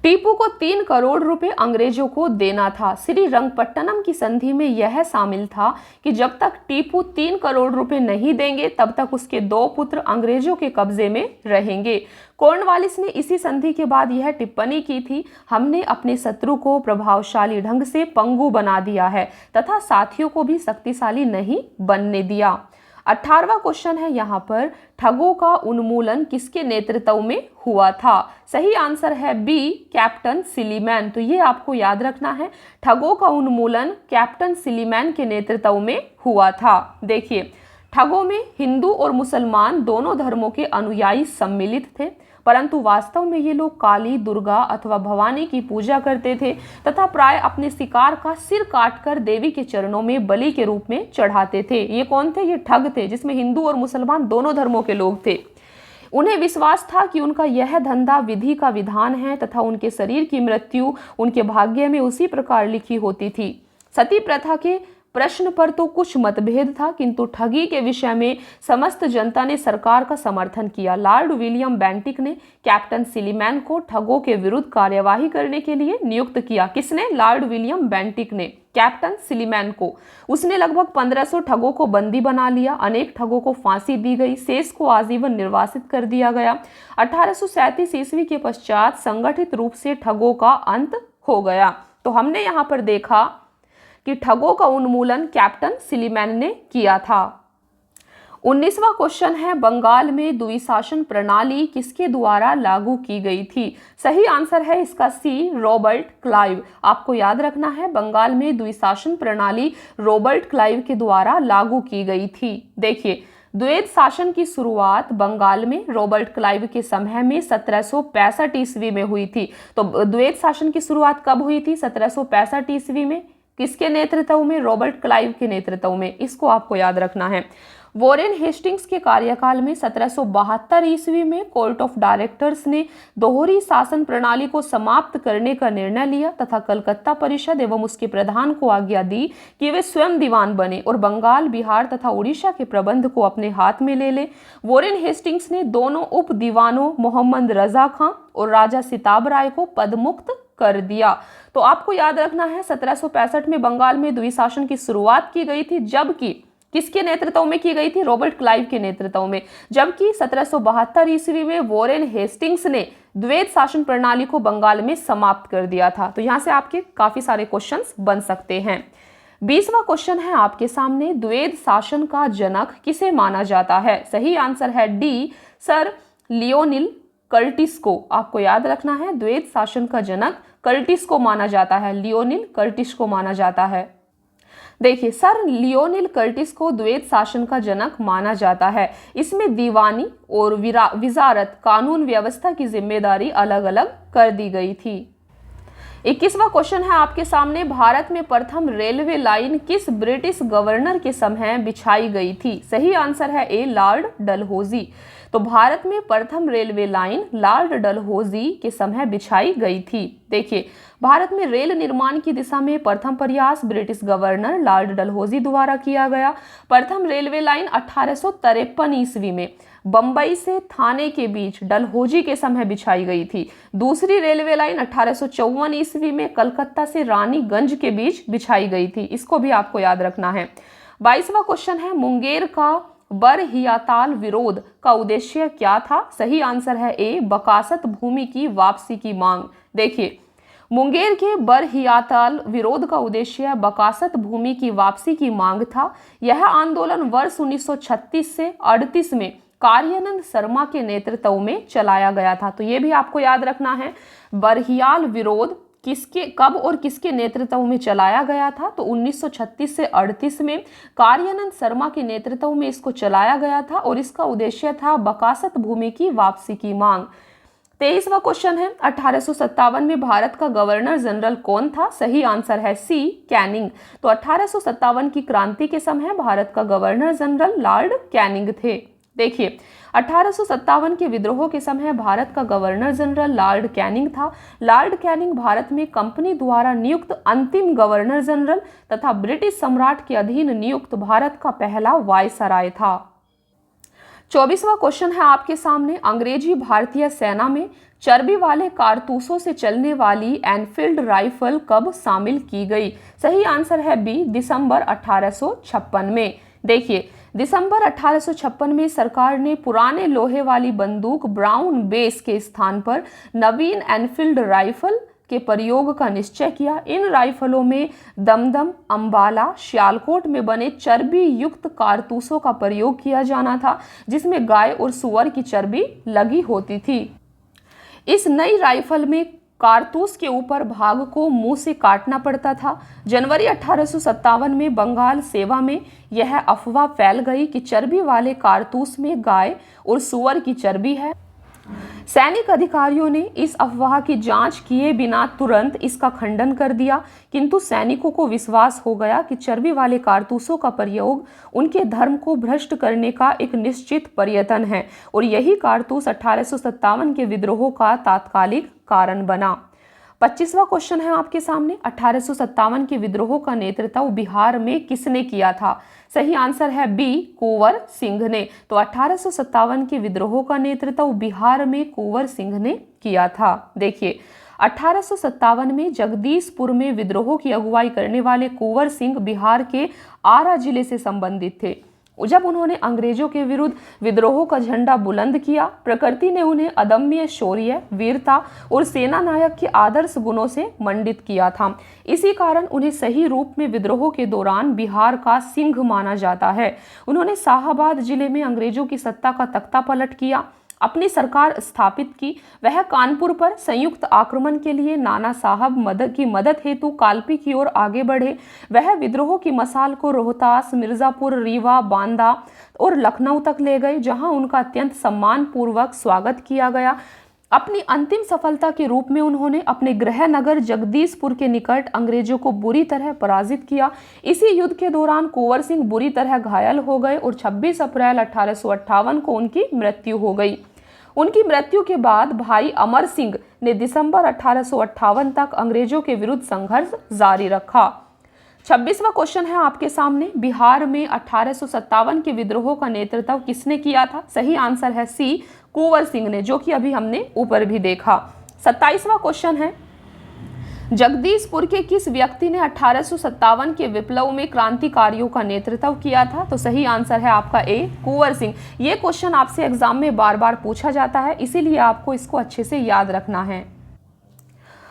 टीपू को 3 करोड़ रुपए अंग्रेजों को देना था। श्रीरंगपट्टनम की संधि में यह शामिल था कि जब तक टीपू 3 करोड़ रुपए नहीं देंगे तब तक उसके 2 पुत्र अंग्रेजों के कब्जे में रहेंगे। कॉर्नवालिस ने इसी संधि के बाद यह टिप्पणी की थी, हमने अपने शत्रु को प्रभावशाली ढंग से पंगु बना दिया है तथा साथियों को भी शक्तिशाली नहीं बनने दिया। 18वां क्वेश्चन है यहाँ पर, ठगों का उन्मूलन किसके नेतृत्व में हुआ था? सही आंसर है बी कैप्टन सिलीमैन। तो ये आपको याद रखना है, ठगों का उन्मूलन कैप्टन सिलीमैन के नेतृत्व में हुआ था। देखिए ठगों में हिंदू और मुसलमान दोनों धर्मों के अनुयायी सम्मिलित थे। परंतु वास्तव में ये लोग काली, दुर्गा अथवा भवानी की पूजा करते थे तथा प्राय अपने शिकार का सिर काटकर देवी के चरणों में बलि के रूप में चढ़ाते थे। ये कौन थे? ये ठग थे, जिसमें हिंदू और मुसलमान दोनों धर्मों के लोग थे। उन्हें विश्वास था कि उनका यह धंधा विधि का विधान है तथा उनके शरीर की मृत्यु उनके भाग्य में उसी प्रकार लिखी होती थी। सती प्रथा के प्रश्न पर तो कुछ मतभेद था, किंतु ठगी के विषय में समस्त जनता ने सरकार का समर्थन किया। लॉर्ड विलियम बेंटिक ने कैप्टन सिलीमैन को ठगों के विरुद्ध कार्यवाही करने के लिए नियुक्त किया। किसने? लॉर्ड विलियम बेंटिक ने कैप्टन सिलीमैन को। उसने लगभग 1500 ठगों को बंदी बना लिया। अनेक ठगों को फांसी दी गई, शेष को आजीवन निर्वासित कर दिया गया। 1837 ईस्वी के पश्चात संगठित रूप से ठगों का अंत हो गया। तो हमने यहाँ पर देखा कि ठगों का उन्मूलन कैप्टन सिलीमैन ने किया था। 19वां क्वेश्चन है, बंगाल में द्विशासन प्रणाली किसके द्वारा लागू की गई थी? सही आंसर है इसका सी, रॉबर्ट क्लाइव। आपको याद रखना है, बंगाल में द्विशासन प्रणाली रॉबर्ट क्लाइव के द्वारा लागू की गई थी। देखिए, द्वैत शासन की शुरुआत बंगाल में रॉबर्ट क्लाइव के समय में 1765 ईस्वी में हुई थी। तो द्वैत शासन की शुरुआत कब हुई थी? 1765 ईस्वी में। किसके नेतृत्व में? रॉबर्ट क्लाइव के नेतृत्व में। इसको आपको याद रखना है। वॉरेन हेस्टिंग्स के कार्यकाल में 1772 ईस्वी में कोर्ट ऑफ डायरेक्टर्स ने दोहरी शासन प्रणाली को समाप्त करने का निर्णय लिया तथा कलकत्ता परिषद एवं उसके प्रधान को आज्ञा दी कि वे स्वयं दीवान बने और बंगाल, बिहार तथा उड़ीसा के प्रबंध को अपने हाथ में ले ले। वॉरेन हेस्टिंग्स ने दोनों उप दीवानों मोहम्मद रजा खां और राजा सिताब राय को पदमुक्त कर दिया। तो आपको याद रखना है, 1765 में बंगाल में द्विशासन की शुरुआत की गई थी, जबकि किसके नेतृत्व में की गई थी? रॉबर्ट क्लाइव के नेतृत्व में। जबकि 1772 ईस्वी में वॉरेन हेस्टिंग्स ने द्वैत शासन प्रणाली को बंगाल में समाप्त कर दिया था। तो यहां से आपके काफी सारे क्वेश्चंस बन सकते हैं। 20वां क्वेश्चन है आपके सामने, द्वैत शासन का जनक किसे माना जाता है? सही आंसर है डी, सर लियोनिल कर्टिस को। आपको याद रखना है, द्वैत शासन का जनक कर्टिस को माना जाता है, लियोनिल कर्टिस को माना जाता है। देखिए, सर लियोनिल कर्टिस को द्वैत शासन का जनक माना जाता है। इसमें दीवानी और विजारत कानून व्यवस्था की जिम्मेदारी अलग अलग कर दी गई थी। 21वां क्वेश्चन है आपके सामने, भारत में प्रथम रेलवे लाइन किस ब्रिटिश गवर्नर के समय बिछाई गई थी? सही आंसर है ए, लॉर्ड डलहौजी। तो भारत में प्रथम रेलवे लाइन लॉर्ड डलहौजी के समय बिछाई गई थी। देखिए, भारत में रेल निर्माण की दिशा में प्रथम प्रयास ब्रिटिश गवर्नर लॉर्ड डलहौजी द्वारा किया गया। प्रथम रेलवे लाइन 1853 ईस्वी में बंबई से थाने के बीच डलहौजी के समय बिछाई गई थी। दूसरी रेलवे लाइन 1854 ईस्वी में कलकत्ता से रानीगंज के बीच बिछाई गई थी। इसको भी आपको याद रखना है। 22वां क्वेश्चन है, मुंगेर का बरहियाताल विरोध का उद्देश्य क्या था? सही आंसर है ए, बकासत भूमि की वापसी की मांग। देखिए, मुंगेर के बरहियाताल विरोध का उद्देश्य बकासत भूमि की वापसी की मांग था। यह आंदोलन वर्ष 1936 से 38 में कार्यानंद शर्मा के नेतृत्व में चलाया गया था। तो ये भी आपको याद रखना है, बरहियाल विरोध कब और किसके नेतृत्व में चलाया गया था? तो 1936 से 38 में कार्यानंद शर्मा के नेतृत्व में इसको चलाया गया था और इसका उद्देश्य था बकासत भूमि की वापसी की मांग। 23वां क्वेश्चन है, 1857 में भारत का गवर्नर जनरल कौन था? सही आंसर है सी, कैनिंग। तो 1857 की क्रांति के समय भारत का गवर्नर जनरल लॉर्ड कैनिंग थे। देखिए, 1857 के विद्रोह के समय भारत का गवर्नर जनरल लॉर्ड कैनिंग था। लॉर्ड कैनिंग भारत में कंपनी द्वारा नियुक्त अंतिम गवर्नर जनरल तथा ब्रिटिश सम्राट के अधीन नियुक्त भारत का पहला वायसराय था। 24वां क्वेश्चन है आपके सामने, अंग्रेजी भारतीय सेना में चर्बी वाले कारतूसों से चलने वाली एनफील्ड राइफल कब शामिल की गई? सही आंसर है बी, दिसंबर 1856 में। देखिए, दिसंबर 1856 में सरकार ने पुराने लोहे वाली बंदूक ब्राउन बेस के स्थान पर नवीन एनफील्ड राइफल के प्रयोग का निश्चय किया। इन राइफलों में दमदम, अंबाला, सियालकोट में बने चर्बी युक्त कारतूसों का प्रयोग किया जाना था, जिसमें गाय और सुअर की चर्बी लगी होती थी। इस नई राइफल में कारतूस के ऊपर भाग को मुंह से काटना पड़ता था। जनवरी 1857 में बंगाल सेवा में यह अफवाह फैल गई कि चर्बी वाले कारतूस में गाय और सुअर की चर्बी है। सैनिक अधिकारियों ने इस अफवाह की जांच किए बिना तुरंत इसका खंडन कर दिया, किंतु सैनिकों को विश्वास हो गया कि चर्बी वाले कारतूसों का प्रयोग उनके धर्म को भ्रष्ट करने का एक निश्चित प्रयत्न है और यही कारतूस 1857 के विद्रोह का तात्कालिक कारण बना। 25वां क्वेश्चन है आपके सामने, 1857 के विद्रोह का नेतृत्व बिहार में किसने किया था? सही आंसर है बी, कुंवर सिंह ने। तो 1857 के विद्रोह का नेतृत्व बिहार में कुंवर सिंह ने किया था। देखिए 1857 में जगदीशपुर में विद्रोह की अगुवाई करने वाले कुंवर सिंह बिहार के आरा जिले से संबंधित थे। जब उन्होंने अंग्रेजों के विरुद्ध विद्रोह का झंडा बुलंद किया, प्रकृति ने उन्हें अदम्य शौर्य, वीरता और सेना नायक के आदर्श गुणों से मंडित किया था। इसी कारण उन्हें सही रूप में विद्रोह के दौरान बिहार का सिंह माना जाता है। उन्होंने शाहाबाद जिले में अंग्रेजों की सत्ता का तख्ता पलट किया, अपनी सरकार स्थापित की। वह कानपुर पर संयुक्त आक्रमण के लिए नाना साहब की मदद हेतु कालपी की ओर आगे बढ़े। वह विद्रोह की मसाल को रोहतास, मिर्जापुर, रीवा, बांदा और लखनऊ तक ले गए, जहां उनका अत्यंत सम्मान पूर्वक स्वागत किया गया। अपनी अंतिम सफलता के रूप में उन्होंने अपने गृह नगर जगदीशपुर के निकट अंग्रेजों को बुरी तरह पराजित किया। इसी युद्ध के दौरान कुंवर सिंह बुरी तरह घायल हो गए और 26 अप्रैल 1858 को उनकी मृत्यु हो गई। उनकी मृत्यु के बाद भाई अमर सिंह ने दिसंबर 1858 तक अंग्रेजों के विरुद्ध संघर्ष जारी रखा। 26वां क्वेश्चन है आपके सामने, बिहार में 1857 के विद्रोह का नेतृत्व किसने किया था? सही आंसर है सी, कुंवर सिंह ने, जो कि अभी हमने ऊपर भी देखा। 27वां क्वेश्चन है, जगदीशपुर के किस व्यक्ति ने 1857 के विप्लव में क्रांतिकारियों का नेतृत्व किया था? तो सही आंसर है आपका ए, कुंवर सिंह। ये क्वेश्चन आपसे एग्जाम में बार बार पूछा जाता है, इसीलिए आपको इसको अच्छे से याद रखना है।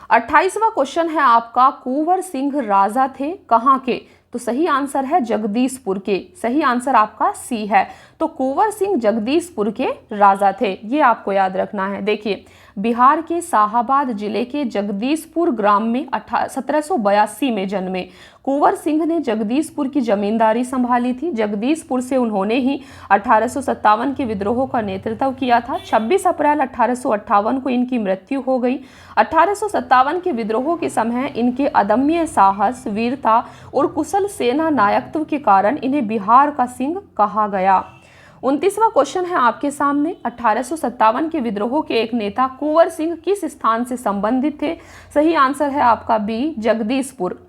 28वां क्वेश्चन है आपका, कुंवर सिंह राजा थे कहाँ के? तो सही आंसर है जगदीशपुर के। सही आंसर आपका सी है। तो कुंवर सिंह जगदीशपुर के राजा थे, ये आपको याद रखना है। देखिए बिहार के शाहाबाद जिले के जगदीशपुर ग्राम में 1782 में जन्मे कुंवर सिंह ने जगदीशपुर की जमींदारी संभाली थी। जगदीशपुर से उन्होंने ही 1857 के विद्रोह का नेतृत्व किया था। 26 अप्रैल 1858 को इनकी मृत्यु हो गई। 1857 के विद्रोह के समय इनके अदम्य साहस, वीरता और कुशल सेना नायकत्व के कारण इन्हें बिहार का सिंह कहा गया। 29वां क्वेश्चन है आपके सामने, 1857 के विद्रोह के एक नेता कुंवर सिंह किस स्थान से संबंधित थे? सही आंसर है आपका बी, जगदीशपुर।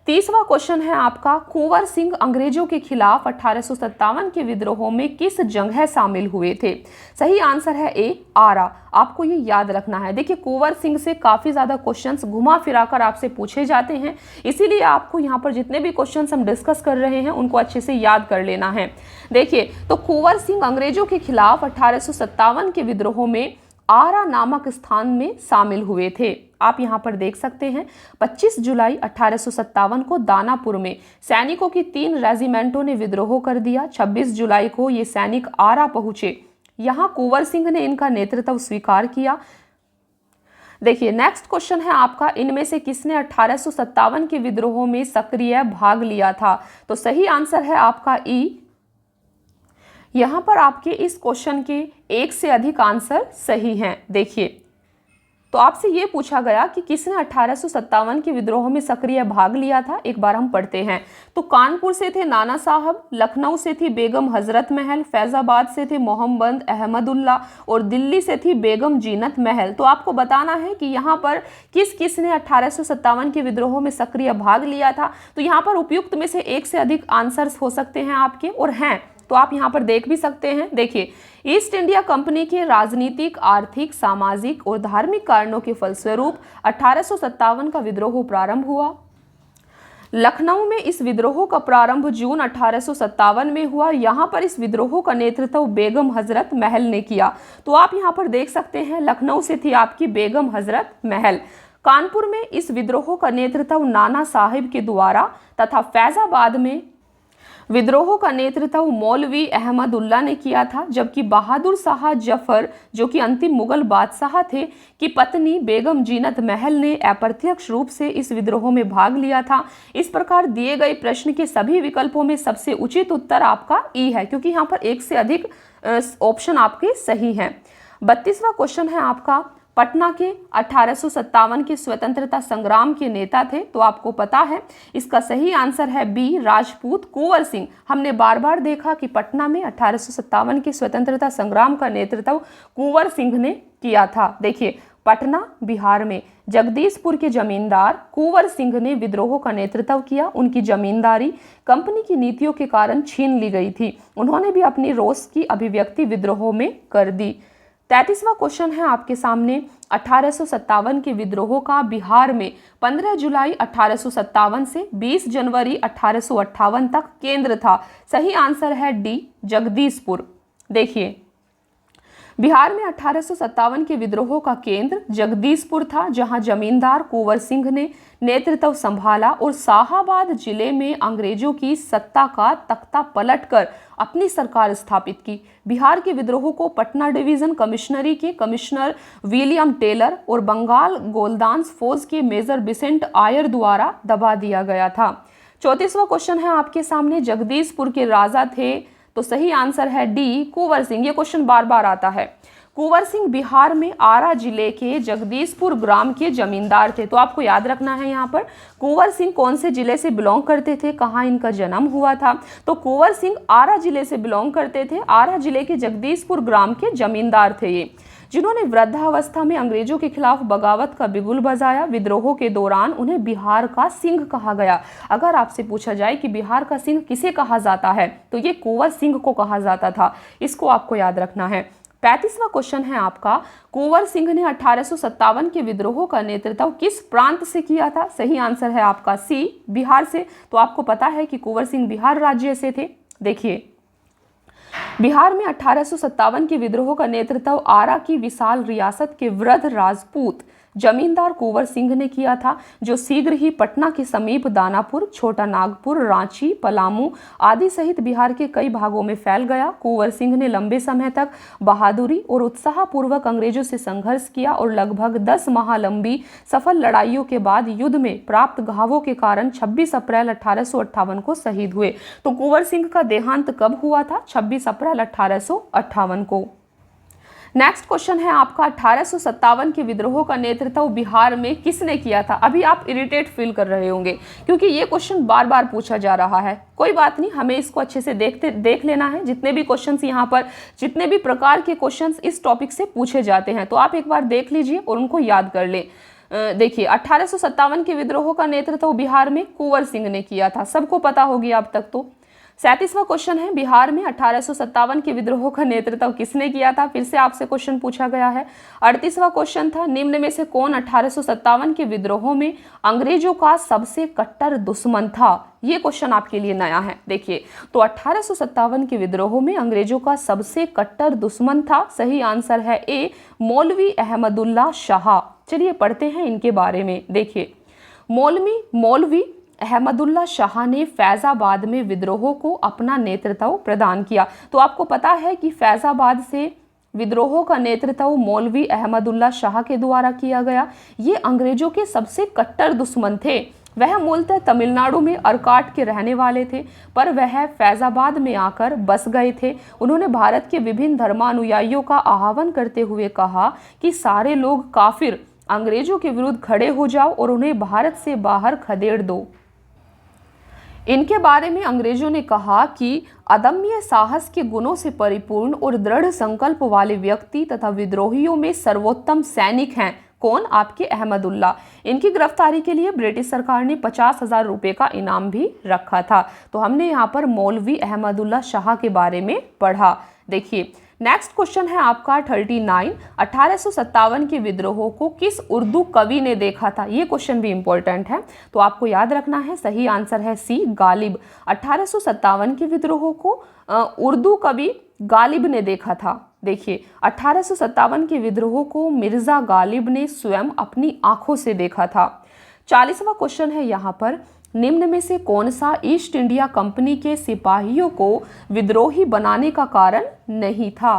30वां क्वेश्चन है आपका, कुंवर सिंह अंग्रेजों के खिलाफ 1857 के विद्रोह में किस जगह शामिल हुए थे? सही आंसर है ए, आरा। आपको ये याद रखना है। देखिए कुंवर सिंह से काफी ज्यादा क्वेश्चंस घुमा फिराकर आपसे पूछे जाते हैं, इसीलिए आपको यहाँ पर जितने भी क्वेश्चंस हम डिस्कस कर रहे हैं उनको अच्छे से याद कर लेना है। देखिए तो कुंवर सिंह अंग्रेजों के खिलाफ 1857 के विद्रोह में आरा नामक स्थान में शामिल हुए थे। आप यहाँ पर देख सकते हैं 25 जुलाई 1857 को दानापुर में सैनिकों की 3 रेजिमेंटों ने विद्रोह कर दिया। 26 जुलाई को ये सैनिक आरा पहुंचे। यहाँ कुंवर सिंह ने इनका नेतृत्व स्वीकार किया। देखिए नेक्स्ट क्वेश्चन है आपका, इनमें से किसने 1857 के विद्रोह में सक्रिय भाग लिया था? तो सही आंसर है आपका ई। यहाँ पर आपके इस क्वेश्चन के एक से अधिक आंसर सही हैं। देखिए तो आपसे ये पूछा गया कि किसने 1857 के विद्रोह में सक्रिय भाग लिया था। एक बार हम पढ़ते हैं। तो कानपुर से थे नाना साहब, लखनऊ से थी बेगम हजरत महल, फैजाबाद से थे मोहम्मद अहमदुल्ला और दिल्ली से थी बेगम जीनत महल। तो आपको बताना है कि यहाँ पर किस किस ने 1857 के विद्रोह में सक्रिय भाग लिया था। तो यहाँ पर उपयुक्त में से एक से अधिक आंसर्स हो सकते हैं आपके, और हैं तो आप यहाँ पर देख भी सकते हैं। देखिए ईस्ट इंडिया कंपनी के राजनीतिक, आर्थिक, सामाजिक और धार्मिक कारणों के फलस्वरूप 1857 का विद्रोह प्रारंभ हुआ। लखनऊ में इस विद्रोह का प्रारंभ जून 1857 में हुआ। यहाँ पर इस विद्रोह का नेतृत्व बेगम हजरत महल ने किया। तो आप यहाँ पर देख सकते हैं लखनऊ से थी आपकी बेगम हजरत महल। कानपुर में इस विद्रोह का नेतृत्व नाना साहिब के द्वारा तथा फैजाबाद में विद्रोह का नेतृत्व मौलवी अहमदुल्ला ने किया था, जबकि बहादुर शाह जफर जो कि अंतिम मुगल बादशाह थे की पत्नी बेगम जीनत महल ने अप्रत्यक्ष रूप से इस विद्रोह में भाग लिया था। इस प्रकार दिए गए प्रश्न के सभी विकल्पों में सबसे उचित उत्तर आपका ई है, क्योंकि यहाँ पर एक से अधिक ऑप्शन आपके सही हैं। 32वां क्वेश्चन है आपका, पटना के 1857 के स्वतंत्रता संग्राम के नेता थे, तो आपको पता है इसका सही आंसर है बी, राजपूत कुंवर सिंह। हमने बार बार देखा कि पटना में 1857 के स्वतंत्रता संग्राम का नेतृत्व कुंवर सिंह ने किया था। देखिए, पटना बिहार में जगदीशपुर के जमींदार कुंवर सिंह ने विद्रोह का नेतृत्व किया। उनकी जमींदारी कंपनी की नीतियों के कारण छीन ली गई थी। उन्होंने भी अपनी रोष की अभिव्यक्ति विद्रोह में कर दी। 33वां क्वेश्चन है आपके सामने, 1857 के विद्रोह का बिहार में 15 जुलाई 1857 से 20 जनवरी 1858 तक केंद्र था। सही आंसर है डी, जगदीशपुर। देखिए, बिहार में 1857 के विद्रोह का केंद्र जगदीशपुर था, जहां जमींदार कुंवर सिंह ने नेतृत्व संभाला और शाहाबाद जिले में अंग्रेजों की सत्ता का तख्ता पलटकर अपनी सरकार स्थापित की। बिहार के विद्रोह को पटना डिवीजन कमिश्नरी के कमिश्नर विलियम टेलर और बंगाल गोलदास फौज के मेजर बिसेंट आयर द्वारा दबा दिया गया था। 34वां क्वेश्चन है आपके सामने, जगदीशपुर के राजा थे, तो सही आंसर है डी, कुंवर सिंह। ये क्वेश्चन बार बार आता है। कुंवर सिंह बिहार में आरा जिले के जगदीशपुर ग्राम के जमींदार थे। तो आपको याद रखना है यहाँ पर कुंवर सिंह कौन से जिले से बिलोंग करते थे, कहाँ इनका जन्म हुआ था। तो कुंवर सिंह आरा जिले से बिलोंग करते थे। आरा जिले के जगदीशपुर ग्राम के जमींदार थे ये, जिन्होंने वृद्धावस्था में अंग्रेजों के खिलाफ बगावत का बिगुल बजाया। विद्रोह के दौरान उन्हें बिहार का सिंह कहा गया। अगर आपसे पूछा जाए कि बिहार का सिंह किसे कहा जाता है, तो ये कुंवर सिंह को कहा जाता था। इसको आपको याद रखना है। 35वां क्वेश्चन है आपका, कुंवर सिंह ने 1857 के विद्रोह का नेतृत्व किस प्रांत से किया था। सही आंसर है आपका सी, बिहार से। तो आपको पता है कि कुंवर सिंह बिहार राज्य से थे। देखिए, बिहार में 1857 के विद्रोह का नेतृत्व आरा की विशाल रियासत के वृद्ध राजपूत जमींदार कुंवर सिंह ने किया था, जो शीघ्र ही पटना के समीप दानापुर, छोटा नागपुर, रांची, पलामू आदि सहित बिहार के कई भागों में फैल गया। कुंवर सिंह ने लंबे समय तक बहादुरी और उत्साहपूर्वक अंग्रेजों से संघर्ष किया और लगभग 10 माह लंबी सफल लड़ाइयों के बाद युद्ध में प्राप्त घावों के कारण 26 अप्रैल 1858 को शहीद हुए। तो कुंवर सिंह का देहांत कब हुआ था? 26 अप्रैल 1858 को। नेक्स्ट क्वेश्चन है आपका, 1857 के विद्रोह का नेतृत्व बिहार में किसने किया था। अभी आप इरिटेट फील कर रहे होंगे क्योंकि ये क्वेश्चन बार बार पूछा जा रहा है। कोई बात नहीं, हमें इसको अच्छे से देख लेना है। जितने भी क्वेश्चंस यहाँ पर, जितने भी प्रकार के क्वेश्चंस इस टॉपिक से पूछे जाते हैं, तो आप एक बार देख लीजिए और उनको याद कर लें। देखिए, 1857 के विद्रोह का नेतृत्व बिहार में कुंवर सिंह ने किया था, सबको पता होगी अब तक। तो 37वां क्वेश्चन है, बिहार में 1857 के विद्रोह का नेतृत्व किसने किया था। फिर से आपसे क्वेश्चन पूछा गया है। 38वां क्वेश्चन था, निम्न में से कौन 1857 के विद्रोह में अंग्रेजों का सबसे कट्टर दुश्मन था। ये क्वेश्चन आपके लिए नया है। देखिए, तो 1857 के विद्रोह में अंग्रेजों का सबसे कट्टर दुश्मन था। सही आंसर है ए, मौलवी अहमदुल्ला शाह। चलिए पढ़ते हैं इनके बारे में। देखिए, मौलवी अहमदुल्ला शाह ने फैजाबाद में विद्रोह को अपना नेतृत्व प्रदान किया। तो आपको पता है कि फैजाबाद से विद्रोह का नेतृत्व मौलवी अहमदुल्ला शाह के द्वारा किया गया। ये अंग्रेजों के सबसे कट्टर दुश्मन थे। वह मूलतः तमिलनाडु में अरकाट के रहने वाले थे, पर वह फैजाबाद में आकर बस गए थे। उन्होंने भारत के विभिन्न धर्मानुयायियों का आह्वान करते हुए कहा कि सारे लोग काफिर अंग्रेजों के विरुद्ध खड़े हो जाओ और उन्हें भारत से बाहर खदेड़ दो। इनके बारे में अंग्रेजों ने कहा कि अदम्य साहस के गुणों से परिपूर्ण और दृढ़ संकल्प वाले व्यक्ति तथा विद्रोहियों में सर्वोत्तम सैनिक हैं। कौन? आपके अहमदुल्ला। इनकी गिरफ्तारी के लिए ब्रिटिश सरकार ने 50,000 रुपये का इनाम भी रखा था। तो हमने यहाँ पर मौलवी अहमदुल्ला शाह के बारे में पढ़ा। देखिए, नेक्स्ट क्वेश्चन है आपका 39, 1857 के विद्रोह को किस उर्दू कवि ने देखा था। ये क्वेश्चन भी इंपॉर्टेंट है, तो आपको याद रखना है। सही आंसर है सी, गालिब। 1857 के विद्रोह को उर्दू कवि गालिब ने देखा था। देखिए, 1857 के विद्रोह को मिर्जा गालिब ने स्वयं अपनी आंखों से देखा था। 40वां क्वेश्चन है यहाँ पर, निम्न में से कौन सा ईस्ट इंडिया कंपनी के सिपाहियों को विद्रोही बनाने का कारण नहीं था।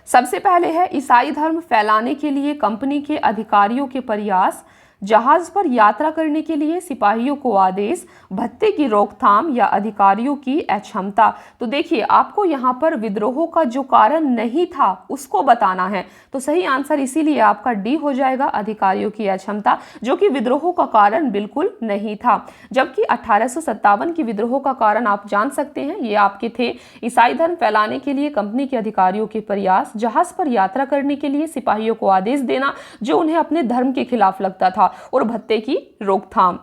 सबसे पहले है ईसाई धर्म फैलाने के लिए कंपनी के अधिकारियों के प्रयास। जहाज पर यात्रा करने के लिए सिपाहियों को आदेश, भत्ते की रोकथाम या अधिकारियों की अक्षमता। तो देखिए आपको यहाँ पर विद्रोह का जो कारण नहीं था उसको बताना है, तो सही आंसर इसीलिए आपका डी हो जाएगा, अधिकारियों की अक्षमता, जो कि विद्रोह का कारण बिल्कुल नहीं था। जबकि 1857 की विद्रोह का कारण आप जान सकते हैं, ये आपके थे ईसाई धर्म फैलाने के लिए कंपनी के अधिकारियों के प्रयास, जहाज पर यात्रा करने के लिए सिपाहियों को आदेश देना जो उन्हें अपने धर्म के खिलाफ लगता था, और भत्ते की रोकथाम।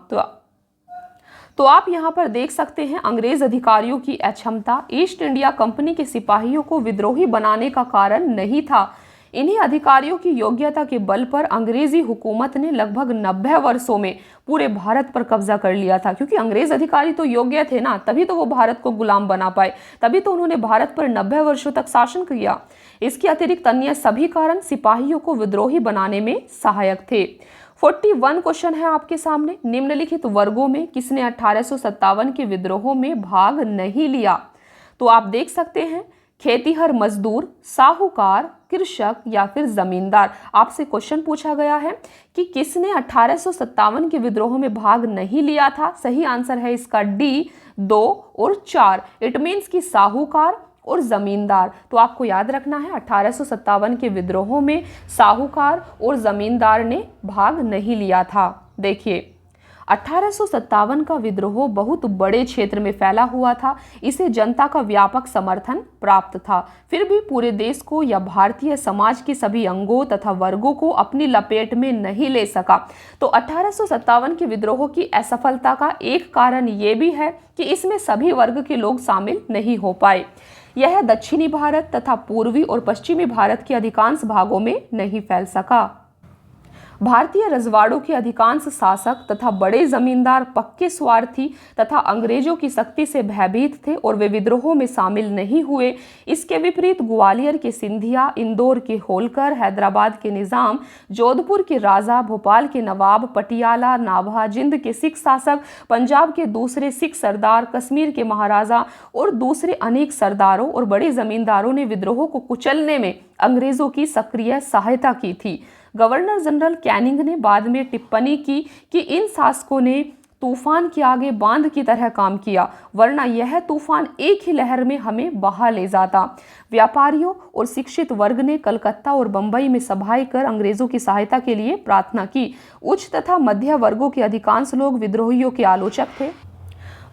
तो आप यहां पर देख सकते हैं अंग्रेज अधिकारियों की अक्षमता ईस्ट इंडिया कंपनी के सिपाहियों को विद्रोही बनाने का कारण नहीं था। इन्हीं अधिकारियों की योग्यता के बल पर अंग्रेजी हुकूमत ने लगभग 90 वर्षों में पूरे भारत पर कब्जा कर लिया था, क्योंकि अंग्रेज अधिकारी तो योग्य थे ना, तभी तो वो भारत को गुलाम बना पाए, तभी तो उन्होंने भारत पर 90 वर्षों तक शासन किया। इसके अतिरिक्त अन्य सभी कारण सिपाहियों को विद्रोही बनाने में सहायक थे। 41 क्वेश्चन है आपके सामने, निम्नलिखित वर्गों में किसने 1857 के विद्रोह में भाग नहीं लिया? तो आप देख सकते हैं खेतीहर मजदूर, साहूकार, कृषक या फिर जमींदार। आपसे क्वेश्चन पूछा गया है कि किसने 1857 के विद्रोह में भाग नहीं लिया था। सही आंसर है इसका डी, 2 और 4। इट मीन्स कि साहूकार और जमींदार। तो आपको याद रखना है 1857 के विद्रोह में साहूकार और जमींदार ने भाग नहीं लिया था। देखिए 1857 का विद्रोह बहुत बड़े क्षेत्र में फैला हुआ था, इसे जनता का व्यापक समर्थन प्राप्त था। फिर भी पूरे देश को या भारतीय समाज के सभी अंगों तथा वर्गों को अपनी लपेट में नहीं ले सका। तो 1857 के विद्रोह की असफलता का एक कारण ये भी है कि इसमें सभी वर्ग के लोग शामिल नहीं हो पाए। यह दक्षिणी भारत तथा पूर्वी और पश्चिमी भारत के अधिकांश भागों में नहीं फैल सका। भारतीय रजवाड़ों के अधिकांश शासक तथा बड़े जमींदार पक्के स्वार्थी तथा अंग्रेजों की शक्ति से भयभीत थे और वे विद्रोह में शामिल नहीं हुए। इसके विपरीत ग्वालियर के सिंधिया, इंदौर के होलकर, हैदराबाद के निजाम, जोधपुर के राजा, भोपाल के नवाब, पटियाला, नाभा, जिंद के सिख शासक, पंजाब के दूसरे सिख सरदार, कश्मीर के महाराजा और दूसरे अनेक सरदारों और बड़े जमींदारों ने विद्रोह को कुचलने में अंग्रेजों की सक्रिय सहायता की थी। गवर्नर जनरल कैनिंग ने बाद में टिप्पणी की कि इन शासकों ने तूफान के आगे बांध की तरह काम किया, वरना यह तूफान एक ही लहर में हमें बहा ले जाता। व्यापारियों और शिक्षित वर्ग ने कलकत्ता और बंबई में सभाएं कर अंग्रेजों की सहायता के लिए प्रार्थना की। उच्च तथा मध्य वर्गों के अधिकांश लोग विद्रोहियों के आलोचक थे।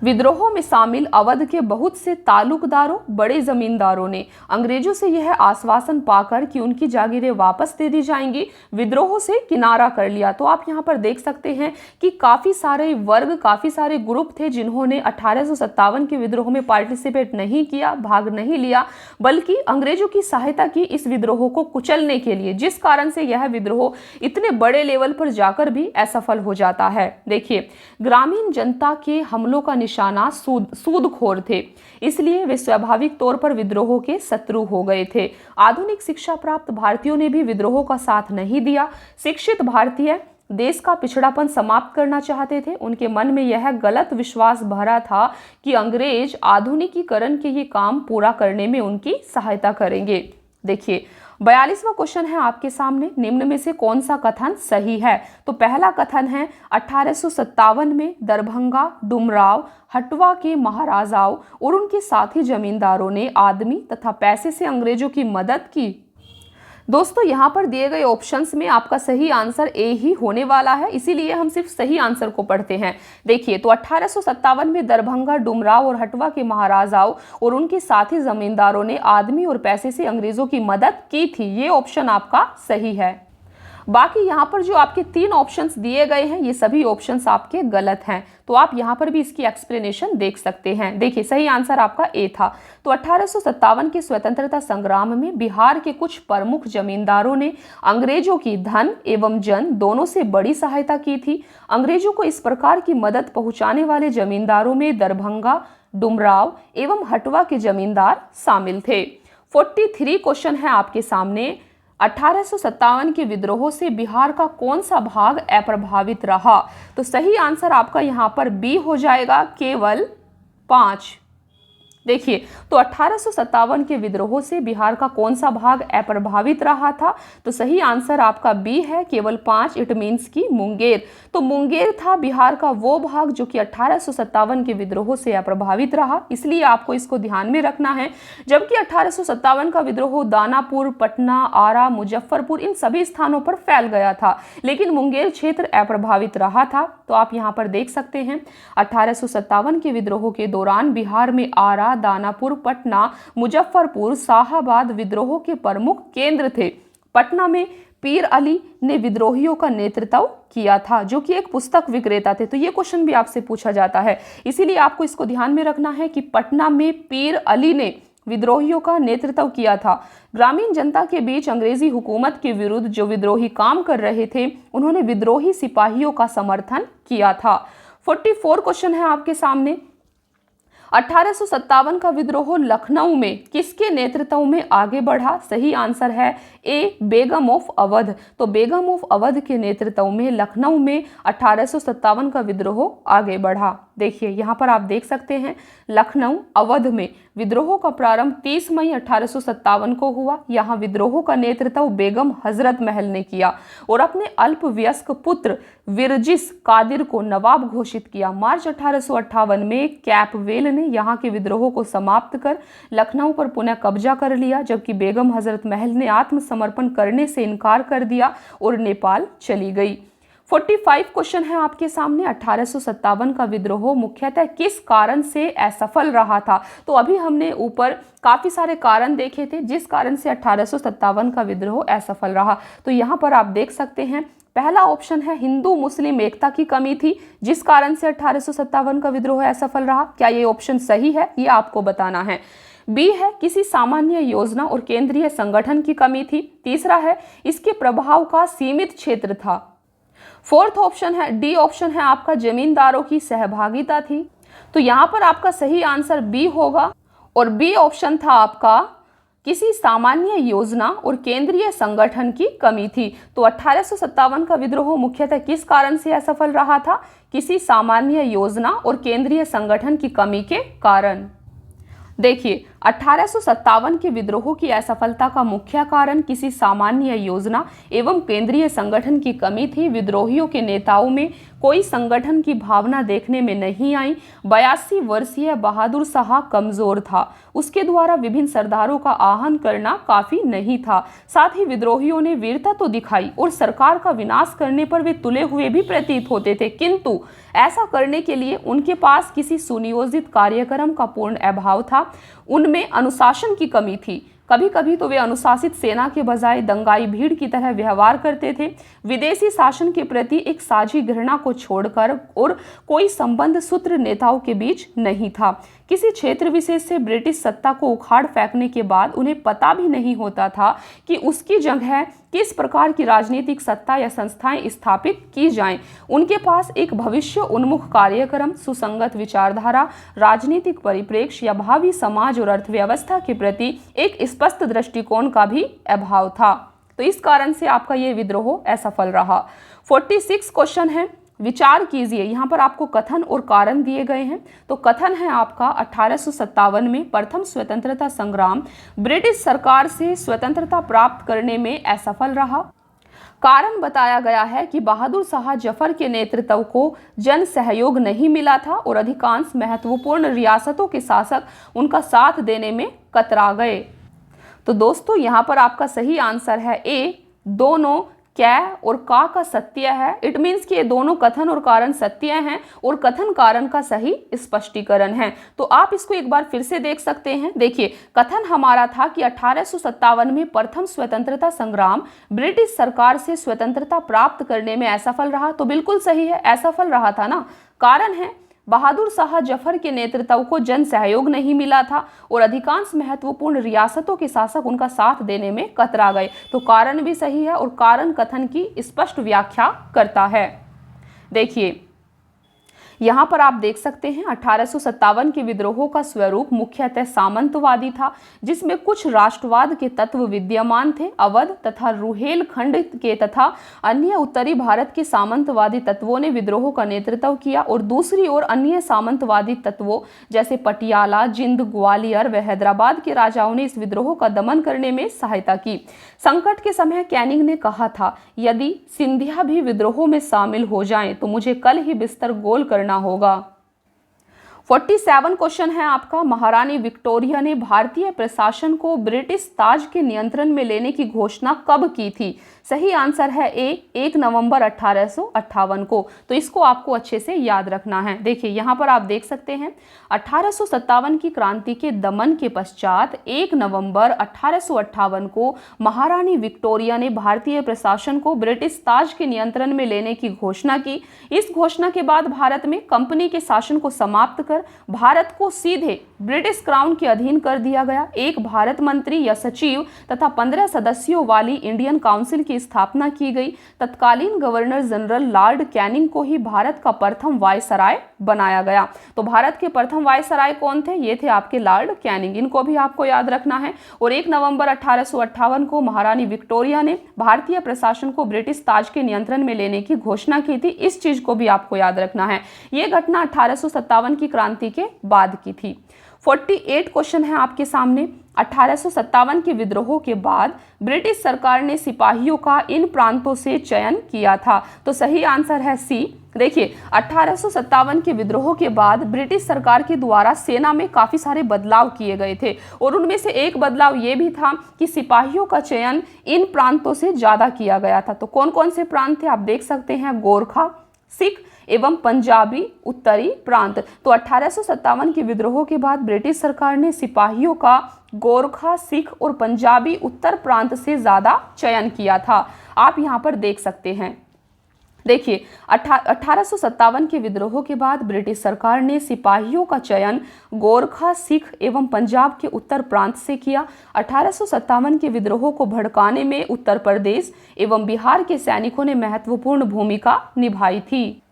विद्रोह में शामिल अवध के बहुत से तालुकदारों, बड़े जमींदारों ने अंग्रेजों से यह आश्वासन पाकर कि उनकी जागीरें वापस दे दी जाएंगी, विद्रोह से किनारा कर लिया। तो आप यहाँ पर देख सकते हैं कि काफी सारे वर्ग, काफी सारे ग्रुप थे जिन्होंने 1857 के विद्रोह में पार्टिसिपेट नहीं किया, भाग नहीं लिया, बल्कि अंग्रेजों की सहायता की इस विद्रोह को कुचलने के लिए, जिस कारण से यह विद्रोह इतने बड़े लेवल पर जाकर भी असफल हो जाता है। देखिए ग्रामीण जनता के हमलों का निशाना सूदखोर थे, इसलिए वे स्वाभाविक तौर पर विद्रोह के शत्रु हो गए थे। आधुनिक शिक्षा प्राप्त भारतीयों ने भी विद्रोह का साथ नहीं दिया। शिक्षित भारतीय देश का पिछड़ापन समाप्त करना चाहते थे। उनके मन में यह गलत विश्वास भरा था कि अंग्रेज आधुनिकीकरण के ये काम पूरा करने में उनकी सहायता करेंगे। देखिए 42वां क्वेश्चन है आपके सामने, निम्न में से कौन सा कथन सही है? तो पहला कथन है 1857 में दरभंगा, डुमराव, हटवा के महाराजाओं और उनके साथी जमींदारों ने आदमी तथा पैसे से अंग्रेजों की मदद की। दोस्तों यहाँ पर दिए गए ऑप्शंस में आपका सही आंसर ए ही होने वाला है, इसीलिए हम सिर्फ सही आंसर को पढ़ते हैं। देखिए तो 1857 में दरभंगा, डुमराव और हटवा के महाराजाओं और उनके साथी जमींदारों ने आदमी और पैसे से अंग्रेजों की मदद की थी, ये ऑप्शन आपका सही है। बाकी यहाँ पर जो आपके 3 ऑप्शंस दिए गए हैं ये सभी ऑप्शंस आपके गलत हैं, तो आप यहाँ पर भी इसकी एक्सप्लेनेशन देख सकते हैं। देखिए सही आंसर आपका ए था। तो 1857 के स्वतंत्रता संग्राम में बिहार के कुछ प्रमुख जमींदारों ने अंग्रेजों की धन एवं जन दोनों से बड़ी सहायता की थी। अंग्रेजों को इस प्रकार की मदद पहुंचाने वाले जमींदारों में दरभंगा, डुमराव एवं हटवा के जमींदार शामिल थे। 43 क्वेश्चन है आपके सामने, 1857 के विद्रोह से बिहार का कौन सा भाग अप्रभावित रहा? तो सही आंसर आपका यहाँ पर बी हो जाएगा, केवल 5। देखिए, तो 1857 के विद्रोह से बिहार का कौन सा भाग अप्रभावित रहा था? तो सही आंसर आपका बी है, केवल 5, इट मीन्स की मुंगेर। तो मुंगेर था बिहार का वो भाग जो कि 1857 के विद्रोह से अप्रभावित रहा, इसलिए आपको इसको ध्यान में रखना है। जबकि 1857 का विद्रोह दानापुर, पटना, आरा, मुजफ्फरपुर इन सभी स्थानों पर फैल गया था, लेकिन मुंगेर क्षेत्र अप्रभावित रहा था। तो आप यहाँ पर देख सकते हैं 1857 के विद्रोह के दौरान बिहार में आरा, दानापुर, पटना, मुजफ्फरपुर, शाहाबाद विद्रोह के प्रमुख केंद्र थे। पटना में पीर अली ने विद्रोहियों का नेतृत्व किया था, जो कि एक पुस्तक विक्रेता थे। तो ये क्वेश्चन भी आपसे पूछा जाता है, इसीलिए आपको इसको ध्यान में रखना है कि पटना में पीर अली ने विद्रोहियों का नेतृत्व किया था। ग्रामीण जनता के बीच अंग्रेजी हुकूमत के विरुद्ध जो विद्रोही काम कर रहे थे, उन्होंने विद्रोही सिपाहियों का समर्थन किया था। 44 क्वेश्चन है आपके सामने। 1857 का विद्रोह लखनऊ में किसके नेतृत्व में आगे बढ़ा? सही आंसर है ए, बेगम ऑफ अवध। तो बेगम ऑफ अवध के नेतृत्व में लखनऊ में 1857 का विद्रोह आगे बढ़ा। देखिए यहाँ पर आप देख सकते हैं लखनऊ अवध में विद्रोह का प्रारंभ 30 मई 1857 को हुआ। यहाँ विद्रोह का नेतृत्व बेगम हजरत महल ने किया और अपने अल्पवयस्क पुत्र विरजिस कादिर को नवाब घोषित किया। मार्च 1858 में कैपवेल ने यहाँ के विद्रोह को समाप्त कर लखनऊ पर पुनः कब्जा कर लिया, जबकि बेगम हजरत महल ने आत्मसमर्पण करने से इनकार कर दिया और नेपाल चली गई। 45 क्वेश्चन है आपके सामने। 1857 का विद्रोह मुख्यतः किस कारण से असफल रहा था? तो अभी हमने ऊपर काफी सारे कारण देखे थे जिस कारण से 1857 का विद्रोह असफल रहा। तो यहाँ पर आप देख सकते हैं पहला ऑप्शन है हिंदू मुस्लिम एकता की कमी थी, जिस कारण से 1857 का विद्रोह असफल रहा। क्या ये ऑप्शन सही है? ये आपको बताना है। बी है किसी सामान्य योजना और केंद्रीय संगठन की कमी थी। तीसरा है इसके प्रभाव का सीमित क्षेत्र था। फोर्थ ऑप्शन है डी ऑप्शन है आपका जमींदारों की सहभागिता थी। तो यहाँ पर आपका सही आंसर बी होगा और बी ऑप्शन था आपका किसी सामान्य योजना और केंद्रीय संगठन की कमी थी। तो 1857 का विद्रोह मुख्यतः किस कारण से असफल रहा था? किसी सामान्य योजना और केंद्रीय संगठन की कमी के कारण। देखिए 1857 के विद्रोह की असफलता का मुख्य कारण किसी सामान्य योजना एवं केंद्रीय संगठन की कमी थी। विद्रोहियों के नेताओं में कोई संगठन की भावना देखने में नहीं आई। 82 वर्षीय बहादुर शाह कमजोर था, उसके द्वारा विभिन्न सरदारों का आहन करना काफी नहीं था। साथ ही विद्रोहियों ने वीरता तो दिखाई और सरकार का विनाश करने पर वे तुले हुए भी प्रतीत होते थे, किंतु ऐसा करने के लिए उनके पास किसी सुनियोजित कार्यक्रम का पूर्ण अभाव था। उनमें अनुशासन की कमी थी। कभी कभी तो वे अनुशासित सेना के बजाय दंगाई भीड़ की तरह व्यवहार करते थे। विदेशी शासन के प्रति एक साझी घृणा को छोड़कर और कोई संबंध सूत्र नेताओं के बीच नहीं था। किसी क्षेत्र विशेष से ब्रिटिश सत्ता को उखाड़ फेंकने के बाद उन्हें पता भी नहीं होता था कि उसकी जगह किस प्रकार की राजनीतिक सत्ता या संस्थाएं स्थापित की जाएं। उनके पास एक भविष्य उन्मुख कार्यक्रम, सुसंगत विचारधारा, राजनीतिक परिप्रेक्ष्य या भावी समाज और अर्थव्यवस्था के प्रति एक स्पष्ट दृष्टिकोण का भी अभाव था। तो इस कारण से आपका ये विद्रोह असफल रहा। 46 क्वेश्चन है, विचार कीजिए। यहाँ पर आपको कथन और कारण दिए गए हैं। तो कथन है आपका 1857 में प्रथम स्वतंत्रता संग्राम ब्रिटिश सरकार से स्वतंत्रता प्राप्त करने में असफल रहा। कारण बताया गया है कि बहादुर शाह जफर के नेतृत्व को जन सहयोग नहीं मिला था और अधिकांश महत्वपूर्ण रियासतों के शासक उनका साथ देने में कतरा गए। तो दोस्तों यहाँ पर आपका सही आंसर है ए, दोनों क्या और का सत्य है। इट मीन्स कि ये दोनों कथन और कारण सत्य हैं और कथन कारण का सही स्पष्टीकरण है। तो आप इसको एक बार फिर से देख सकते हैं। देखिए कथन हमारा था कि 1857 में प्रथम स्वतंत्रता संग्राम ब्रिटिश सरकार से स्वतंत्रता प्राप्त करने में असफल रहा। तो बिल्कुल सही है, असफल रहा था ना। कारण है बहादुर शाह जफर के नेतृत्व को जन सहयोग नहीं मिला था और अधिकांश महत्वपूर्ण रियासतों के शासक उनका साथ देने में कतरा गए। तो कारण भी सही है और कारण कथन की स्पष्ट व्याख्या करता है। देखिए यहाँ पर आप देख सकते हैं 1857 के विद्रोह का स्वरूप मुख्यतः सामंतवादी था, जिसमें कुछ राष्ट्रवाद के तत्व विद्यमान थे। अवध तथा रुहेलखंड के तथा अन्य उत्तरी भारत के सामंतवादी तत्वों ने विद्रोह का नेतृत्व किया और दूसरी ओर अन्य सामंतवादी तत्वों जैसे पटियाला, जिंद, ग्वालियर व हैदराबाद के राजाओं ने इस विद्रोह का दमन करने में सहायता की। संकट के समय कैनिंग ने कहा था, यदि सिंधिया भी विद्रोह में शामिल हो जाएं तो मुझे कल ही बिस्तर गोल करना होगा। 47 क्वेश्चन है आपका, महारानी विक्टोरिया ने भारतीय प्रशासन को ब्रिटिश ताज के नियंत्रण में लेने की घोषणा कब की थी? सही आंसर है ए, 1 नवंबर 1858 को। तो इसको आपको अच्छे से याद रखना है। देखिए यहाँ पर आप देख सकते हैं 1857 की क्रांति के दमन के पश्चात 1 नवंबर 1858 को महारानी विक्टोरिया ने भारतीय प्रशासन को ब्रिटिश ताज के नियंत्रण में लेने की घोषणा की। इस घोषणा के बाद भारत में कंपनी के शासन को समाप्त कर भारत को सीधे ब्रिटिश क्राउन के अधीन कर दिया गया। एक भारत मंत्री या सचिव तथा 15 सदस्यों वाली इंडियन काउंसिल की स्थापना की गई। तत्कालीन गवर्नर जनरल लॉर्ड कैनिंग को ही भारत का प्रथम वायसराय बनाया गया। तो भारत के प्रथम वायसराय कौन थे? ये थे आपके लॉर्ड कैनिंग। इनको भी आपको याद रखना है। और 1 नवंबर 1858 को महारानी विक्टोरिया ने भारतीय प्रशासन को ब्रिटिश ताज के नियंत्रण में लेने की घोषणा की थी। इस चीज को भी आपको याद रखना है। ये घटना 1857 की क्रांति के बाद की थी। 48 क्वेश्चन है आपके सामने। 1857 के विद्रोह के बाद ब्रिटिश सरकार ने सिपाहियों का इन प्रांतों से चयन किया था। तो सही आंसर है सी। देखिए 1857 के विद्रोह के बाद ब्रिटिश सरकार के द्वारा सेना में काफी सारे बदलाव किए गए थे और उनमें से एक बदलाव ये भी था कि सिपाहियों का चयन इन प्रांतों से ज्यादा किया गया था। तो कौन कौन से प्रांत थे आप देख सकते हैं, गोरखा, सिख एवं पंजाबी उत्तरी प्रांत। तो 1857 के विद्रोह के बाद ब्रिटिश सरकार ने सिपाहियों का गोरखा, सिख और पंजाबी उत्तर प्रांत से ज्यादा चयन किया था। आप यहां पर देख सकते हैं। देखिए 1857 के विद्रोह के बाद ब्रिटिश सरकार ने सिपाहियों का चयन गोरखा, सिख एवं पंजाब के उत्तर प्रांत से किया। 1857 के विद्रोह को भड़काने में उत्तर प्रदेश एवं बिहार के सैनिकों ने महत्वपूर्ण भूमिका निभाई थी।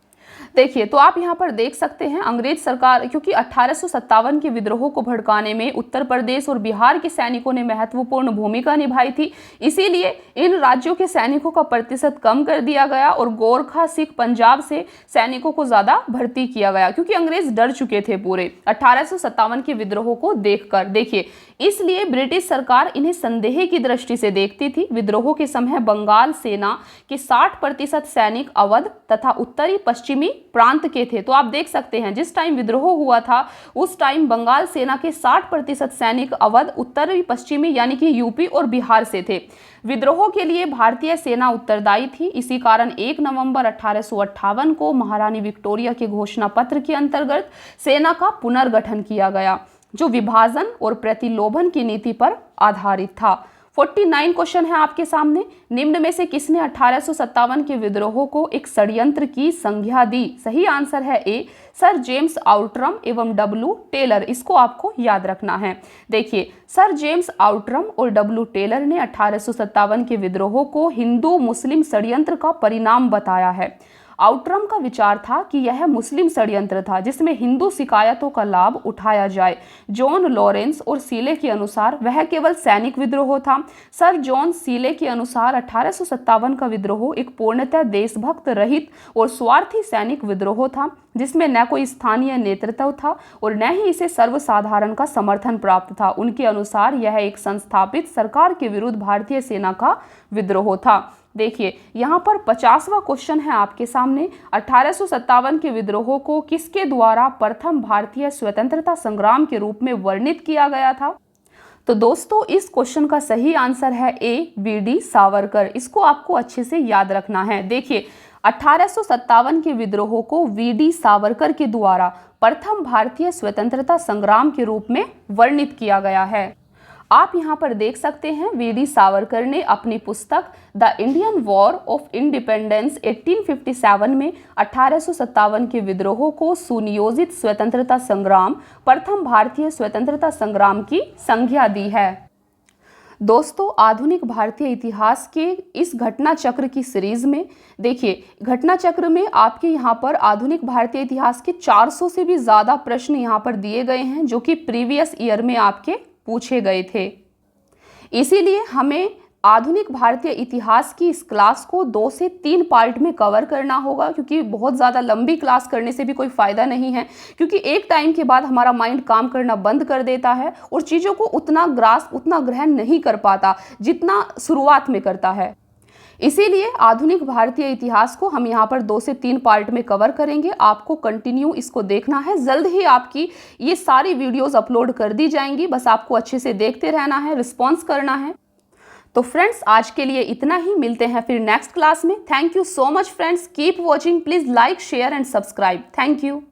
देखिए तो आप यहाँ पर देख सकते हैं अंग्रेज सरकार, क्योंकि 1857 के विद्रोह को भड़काने में उत्तर प्रदेश और बिहार के सैनिकों ने महत्वपूर्ण भूमिका निभाई थी, इसीलिए इन राज्यों के सैनिकों का प्रतिशत कम कर दिया गया और गोरखा, सिख, पंजाब से सैनिकों को ज्यादा भर्ती किया गया, क्योंकि अंग्रेज डर चुके थे पूरे 1857 के विद्रोह को देखकर। देखिए इसलिए ब्रिटिश सरकार इन्हें संदेह की दृष्टि से देखती थी। विद्रोह के समय बंगाल सेना के 60% सैनिक अवध तथा उत्तरी पश्चिमी प्रांत के थे। तो आप देख सकते हैं जिस टाइम विद्रोह हुआ था उस टाइम बंगाल सेना के 60% सैनिक अवध, उत्तरी पश्चिमी यानी कि यूपी और बिहार से थे। विद्रोह के लिए भारतीय सेना उत्तरदायी थी। इसी कारण 1 नवंबर 1858 को महारानी विक्टोरिया के घोषणा पत्र के अंतर्गत सेना का पुनर्गठन किया गया, जो विभाजन और प्रतिलोभन की नीति पर आधारित था। 49 क्वेश्चन है आपके सामने। निम्न में से किसने 1857 के विद्रोह को एक षड्यंत्र की संज्ञा दी? सही आंसर है ए, सर जेम्स आउट्रम एवं डब्ल्यू टेलर। इसको आपको याद रखना है। देखिए सर जेम्स आउट्रम और डब्ल्यू टेलर ने 1857 के विद्रोह को हिंदू मुस्लिम षड्यंत्र का परिणाम बताया है। आउट्रम का विचार था कि यह मुस्लिम षड्यंत्र था जिसमें हिंदू शिकायतों का लाभ उठाया जाए। जॉन लॉरेंस और सीले के अनुसार वह केवल सैनिक विद्रोह था। सर जॉन सीले के अनुसार 1857 का विद्रोह एक पूर्णतः देशभक्त रहित और स्वार्थी सैनिक विद्रोह था, जिसमें न कोई स्थानीय नेतृत्व था और न ही इसे सर्वसाधारण का समर्थन प्राप्त था। उनके अनुसार यह एक संस्थापित सरकार के विरुद्ध भारतीय सेना का विद्रोह था। देखिए यहाँ पर 50वां क्वेश्चन है आपके सामने। 1857 के विद्रोह को किसके द्वारा प्रथम भारतीय स्वतंत्रता संग्राम के रूप में वर्णित किया गया था? तो दोस्तों इस क्वेश्चन का सही आंसर है ए, वी.डी. सावरकर। इसको आपको अच्छे से याद रखना है। देखिए 1857 के विद्रोह को वी.डी. सावरकर के द्वारा प्रथम भारतीय स्वतंत्रता संग्राम के रूप में वर्णित किया गया है। आप यहाँ पर देख सकते हैं वी.डी. सावरकर ने अपनी पुस्तक the Indian war of independence 1857 में 1857 के विद्रोह को सुनियोजित स्वतंत्रता संग्राम, प्रथम भारतीय स्वतंत्रता संग्राम की संज्ञा दी है। दोस्तों, आधुनिक भारतीय इतिहास के इस घटना चक्र की सीरीज में देखिए, घटना चक्र में आपके यहाँ पर आधुनिक भारतीय इतिहास के 400 से भी ज़्यादा प्रश्न यहाँ पर दिए गए हैं जो कि प्रीवियस ईयर में आपके पूछे गए थे। इसीलिए हमें आधुनिक भारतीय इतिहास की इस क्लास को 2 से 3 पार्ट में कवर करना होगा, क्योंकि बहुत ज़्यादा लंबी क्लास करने से भी कोई फ़ायदा नहीं है, क्योंकि एक टाइम के बाद हमारा माइंड काम करना बंद कर देता है और चीज़ों को उतना ग्रहण नहीं कर पाता जितना शुरुआत में करता है। इसीलिए आधुनिक भारतीय इतिहास को हम यहाँ पर 2 से 3 पार्ट में कवर करेंगे। आपको कंटिन्यू इसको देखना है। जल्द ही आपकी ये सारी वीडियोस अपलोड कर दी जाएंगी, बस आपको अच्छे से देखते रहना है, रिस्पॉन्स करना है। तो फ्रेंड्स, आज के लिए इतना ही, मिलते हैं फिर नेक्स्ट क्लास में। Thank you so much friends, keep watching, please like, share and subscribe. Thank you.